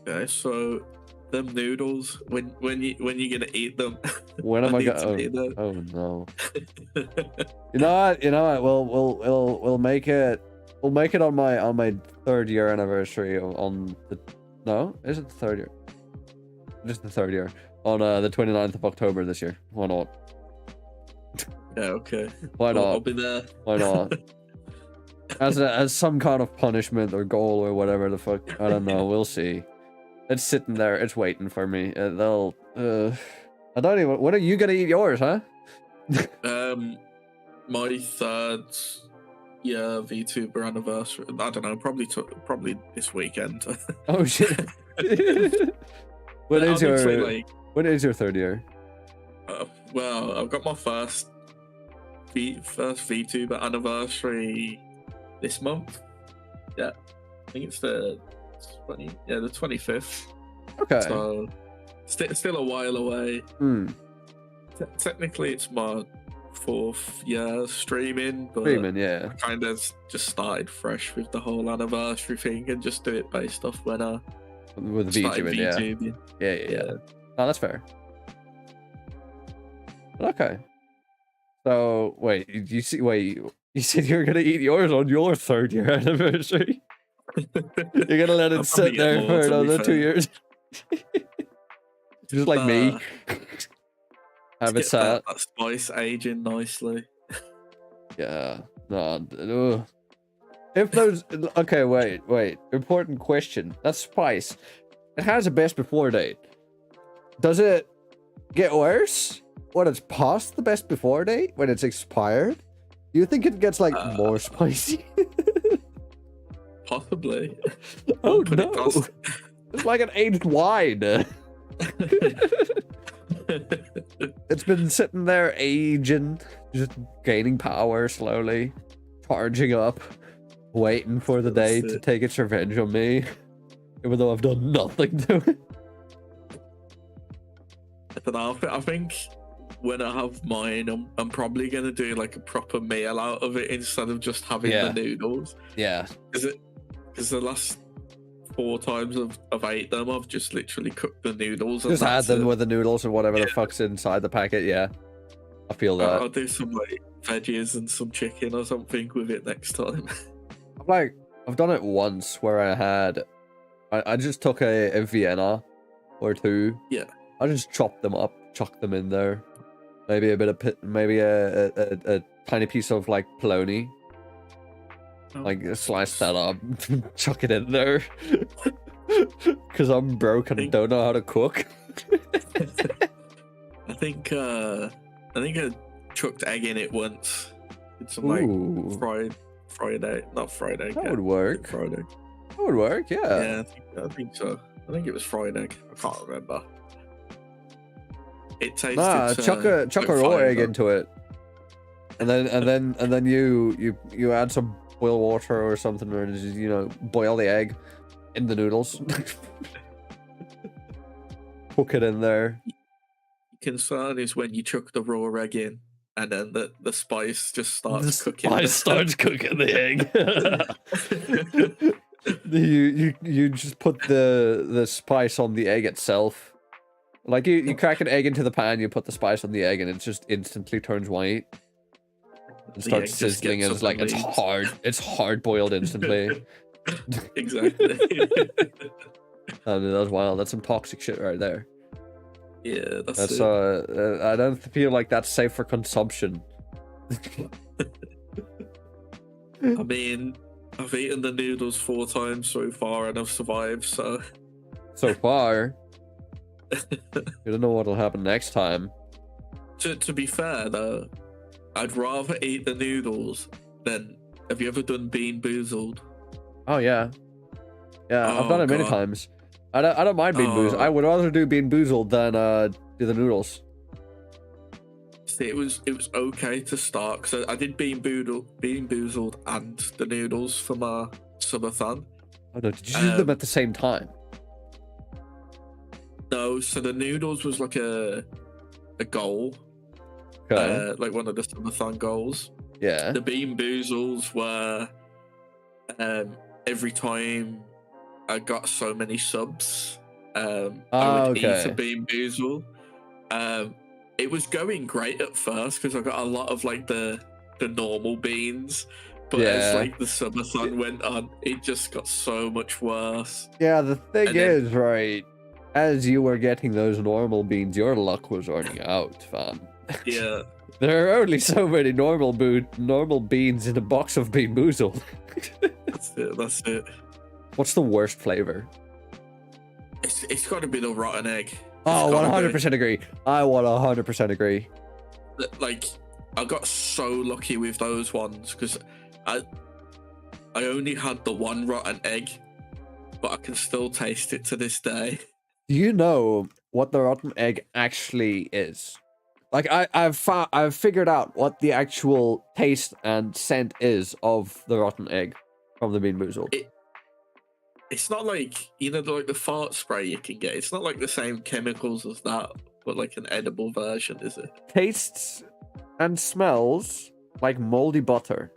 Okay, so them noodles, when you gonna eat them? When am I gonna? Oh no! You know what? We'll make it. We'll make it on my 3rd year anniversary on the. No, is it the 3rd year? Just the 3rd year on the 29th of October this year. Why not? Yeah. Okay. Why not? I'll be there. Why not? As some kind of punishment or goal or whatever the fuck. I don't know. We'll see. It's sitting there. It's waiting for me. I don't even. When are you gonna eat yours, huh? My 3rd year VTuber anniversary. I don't know. Probably this weekend. Oh shit. When is your 3rd year? Well, I've got my first VTuber anniversary this month. Yeah, I think it's the 25th. Okay. So still a while away. Technically, it's my 4th year streaming, but yeah. I kind of just started fresh with the whole anniversary thing and just do it based off when I with VTubing, yeah. Oh, that's fair. Okay. So wait, you said you were gonna eat yours on your 3rd year anniversary. You're gonna let it sit there for another 2 years. Just like me. Have it sat. That spice aging nicely. Yeah. No. If those okay, wait. Important question. That spice. It has a best before date. Does it get worse when it's past the best before date? When it's expired? Do you think it gets like more spicy? Possibly. Oh no. It's like an aged wine. It's been sitting there aging, just gaining power slowly, charging up, waiting for the day to take its revenge on me, even though I've done nothing to it. I don't know. I think when I have mine, I'm probably gonna do like a proper meal out of it instead of just having the noodles. Yeah. Because the last 4 times I've ate them, I've just literally cooked the noodles. Just had them with the noodles and whatever the fuck's inside the packet. Yeah, I feel that. I'll do some like veggies and some chicken or something with it next time. I've done it once where I just took a Vienna or 2. Yeah. I just chopped them up, chucked them in there. Maybe a bit of a tiny piece of like polony. Like slice that up, chuck it in there. Because I'm broke and don't know how to cook. I think I chucked egg in it once. It's some like Friday, not Friday. That would work. Friday. That would work, yeah. Yeah, I think so. I think it was Friday. I can't remember. It tasted. Chuck a raw egg into it, and then you add some boil water or something, or just, boil the egg in the noodles. Cook it in there. Concern is when you chuck the raw egg in, and then the spice just starts cooking. Spice starts cooking the egg. you just put the spice on the egg itself. Like you crack an egg into the pan, you put the spice on the egg, and it just instantly turns white. And starts sizzling, and it's hard boiled instantly. Exactly. I mean, that's wild. That's some toxic shit right there. Yeah, that's I don't feel like that's safe for consumption. I mean, I've eaten the noodles 4 times so far and I've survived, so far. You don't know what'll happen next time. To be fair though, I'd rather eat the noodles than. Have you ever done Bean Boozled? Oh yeah, yeah. I've done it many God. times. I don't mind Bean Boozled. I would rather do Bean Boozled than do the noodles. See, it was okay to start because I did Bean Boozled and the noodles for my subathon. Oh no, did you do them at the same time? No, so the noodles was like a goal, Okay. like one of the subathon goals. Yeah. The Bean Boozles were every time I got so many subs, I would eat a Bean Boozle. It was going great at first because I got a lot of like the normal beans, but as like the subathon went on, it just got so much worse. Yeah, the thing is, right, as you were getting those normal beans, your luck was running out, fam. Yeah. There are only so many normal beans in a box of Bean Boozled. That's it. What's the worst flavor? It's got to be the rotten egg. Oh, 100% agree. I 100% agree. Like, I got so lucky with those ones because I only had the one rotten egg, but I can still taste it to this day. Do you know what the rotten egg actually is? Like, I've figured out what the actual taste and scent is of the rotten egg from the Bean Boozled. It's not like, you know, like the fart spray you can get. It's not like the same chemicals as that, but like an edible version, is it? Tastes and smells like moldy butter.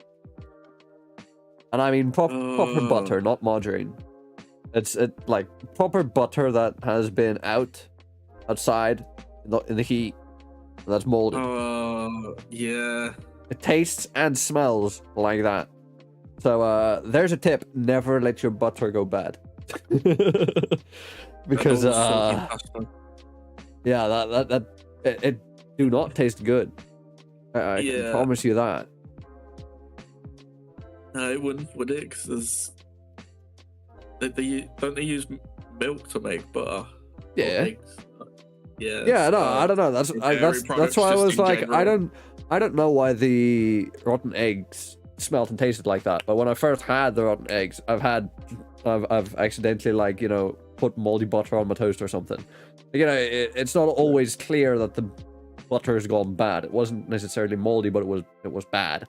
And I mean proper butter, not margarine. It's like proper butter that has been outside in the heat. That's molded. Oh, yeah. It tastes and smells like that. So there's a tip: never let your butter go bad. Because yeah, that it do not taste good. I can promise you that. No, it wouldn't, would it? Because don't they use milk to make butter? Yeah. Yeah. Yeah, no, I don't know. That's why I was like, I don't know why the rotten eggs smelled and tasted like that. But when I first had the rotten eggs, I've accidentally, like, you know, put moldy butter on my toast or something. You know, it's not always clear that the butter has gone bad. It wasn't necessarily moldy, but it was bad.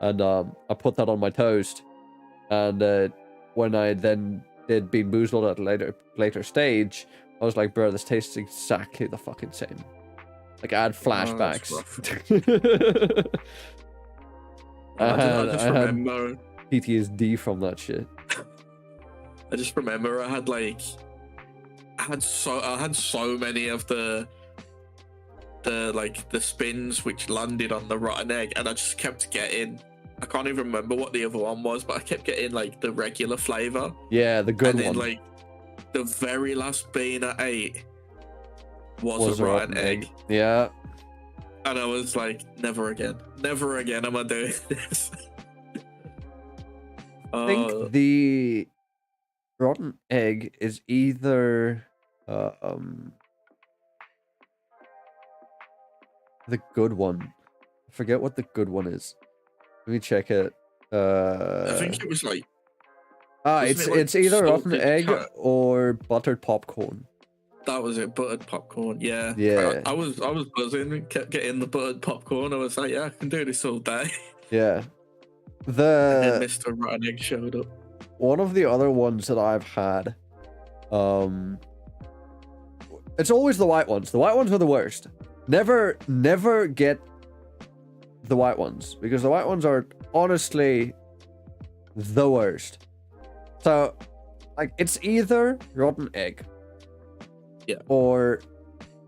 And I put that on my toast, and when I then did Bean Boozled at a later stage, I was like, bro, this tastes exactly the fucking same. Like, I had flashbacks. I just remember PTSD from that shit. I just remember I had so many of the spins which landed on the rotten egg, and I just kept getting, I can't even remember what the other one was, but I kept getting like the regular flavor. Yeah, the good one. And then like the very last bean I ate was a rotten egg. Yeah. And I was like, never again am I doing this. I think the rotten egg is either the good one. I forget what the good one is. Let me check it. I think it was like it's either rotten egg or buttered popcorn. That was it, buttered popcorn. Yeah. Yeah. I was buzzing, kept getting the buttered popcorn. I was like, yeah, I can do this all day. Yeah. And then Mr. Rotten Egg showed up. One of the other ones that I've had, it's always the white ones. The white ones are the worst. Never get the white ones, because the white ones are honestly the worst. So, like, it's either rotten egg, or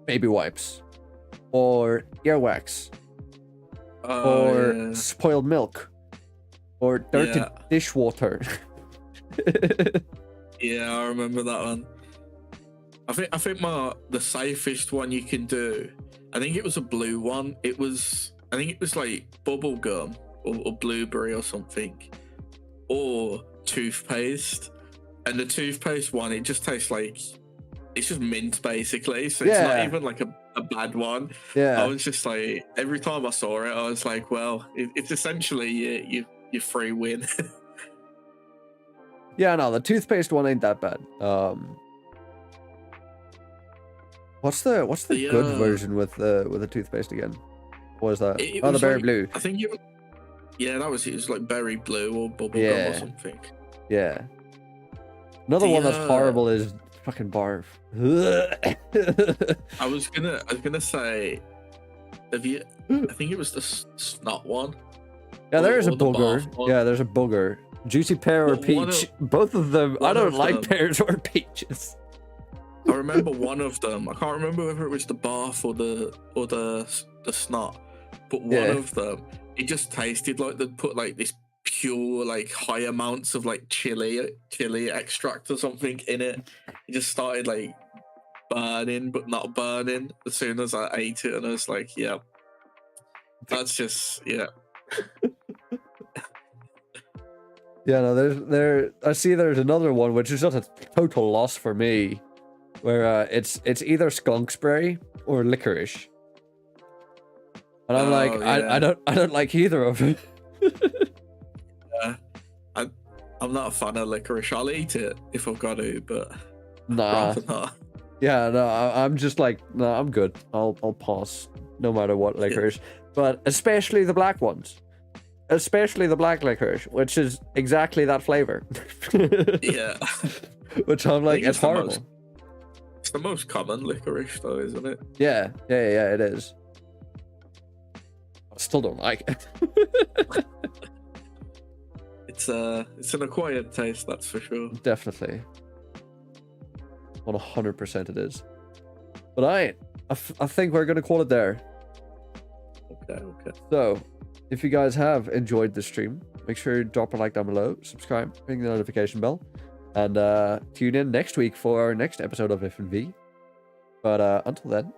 baby wipes, or earwax, or spoiled milk, or dirty dishwater. Yeah, I remember that one. I think the safest one you can do, I think it was a blue one. I think it was like bubble gum or blueberry or something, or toothpaste. And the toothpaste one, it just tastes like it's just mint basically. So it's not even like a bad one. Yeah. I was just like, every time I saw it, I was like, well, it's essentially your free win. Yeah, no, the toothpaste one ain't that bad. What's the good version with the toothpaste again? What was that? It the was berry like, blue. I think that was it. It was like berry blue or bubblegum or something. Yeah. Another one that's horrible is fucking barf. I was gonna say, I think it was the snot one. Yeah, there's a booger. Yeah, there's a booger. Juicy pear or peach. Both of them. I don't like pears or peaches. I remember one of them. I can't remember whether it was the barf or the snot, but one of them, it just tasted like they put like this pure, like high amounts of like chili extract or something in it. It just started like burning, but not burning as soon as I ate it, and I was like, yeah, that's just Yeah, no, I see there's another one which is just a total loss for me, where it's either skunk spray or licorice, and I'm like, I don't like either of them. Yeah, I'm not a fan of licorice. I'll eat it if I've got to, but nah. Yeah, no, I'm just like, no, I'm good. I'll pass no matter what licorice, but especially the black ones. Especially the black licorice, which is exactly that flavor. Yeah. Which I'm like, it's horrible. It's the most common licorice, though, isn't it? Yeah, it is. I still don't like it. It's an acquired taste, that's for sure. Definitely. 100% it is. But I think we're gonna call it there. Okay. So, if you guys have enjoyed the stream, make sure you drop a like down below, subscribe, ring the notification bell, and tune in next week for our next episode of FNV. But until then,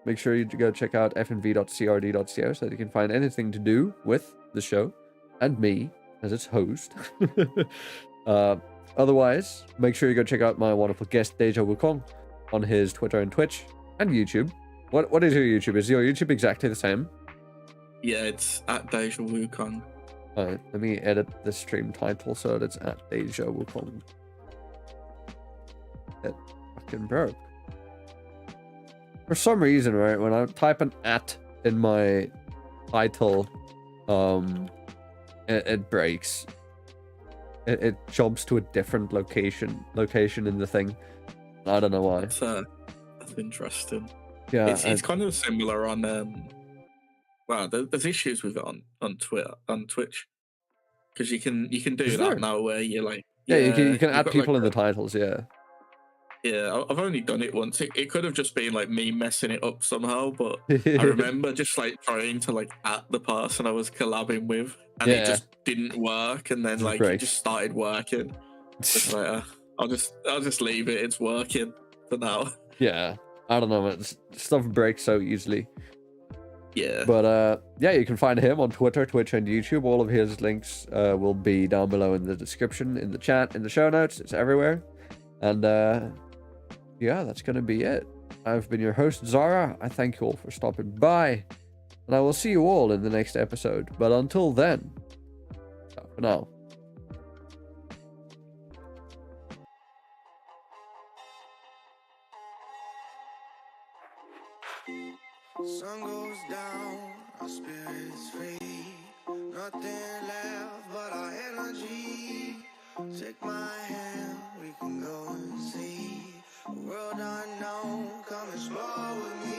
make sure you go check out fnv.crd.co so that you can find anything to do with the show and me as its host. Otherwise, make sure you go check out my wonderful guest Deja Wukong on his Twitter and Twitch and YouTube. What is your YouTube? Is your YouTube exactly the same? Yeah, it's at Deja Wukong. Alright, let me edit the stream title so that it's at Deja Wukong. It fucking broke. For some reason, right, when I type an at in my title, it breaks. It jumps to a different location in the thing. I don't know why. That's interesting. Yeah, it's kind of similar on wow, there's issues with it on Twitch, because you can do that now where you're like, you can add people in the titles. Yeah, I've only done it once. It could have just been like me messing it up somehow, but I remember just like trying to like at the person I was collabing with, and it just didn't work, and then like it just started working. It's like I'll just leave it. It's working for now. Yeah, I don't know. Stuff breaks so easily. Yeah. But yeah, you can find him on Twitter, Twitch, and YouTube. All of his links will be down below in the description, in the chat, in the show notes. It's everywhere. And yeah, that's gonna be it. I've been your host, Zara. I thank you all for stopping by, and I will see you all in the next episode. But until then, ciao for now. Sun goes down, our spirits free. Nothing left but our energy. Take my hand, we can go and see a world unknown. Come explore with me.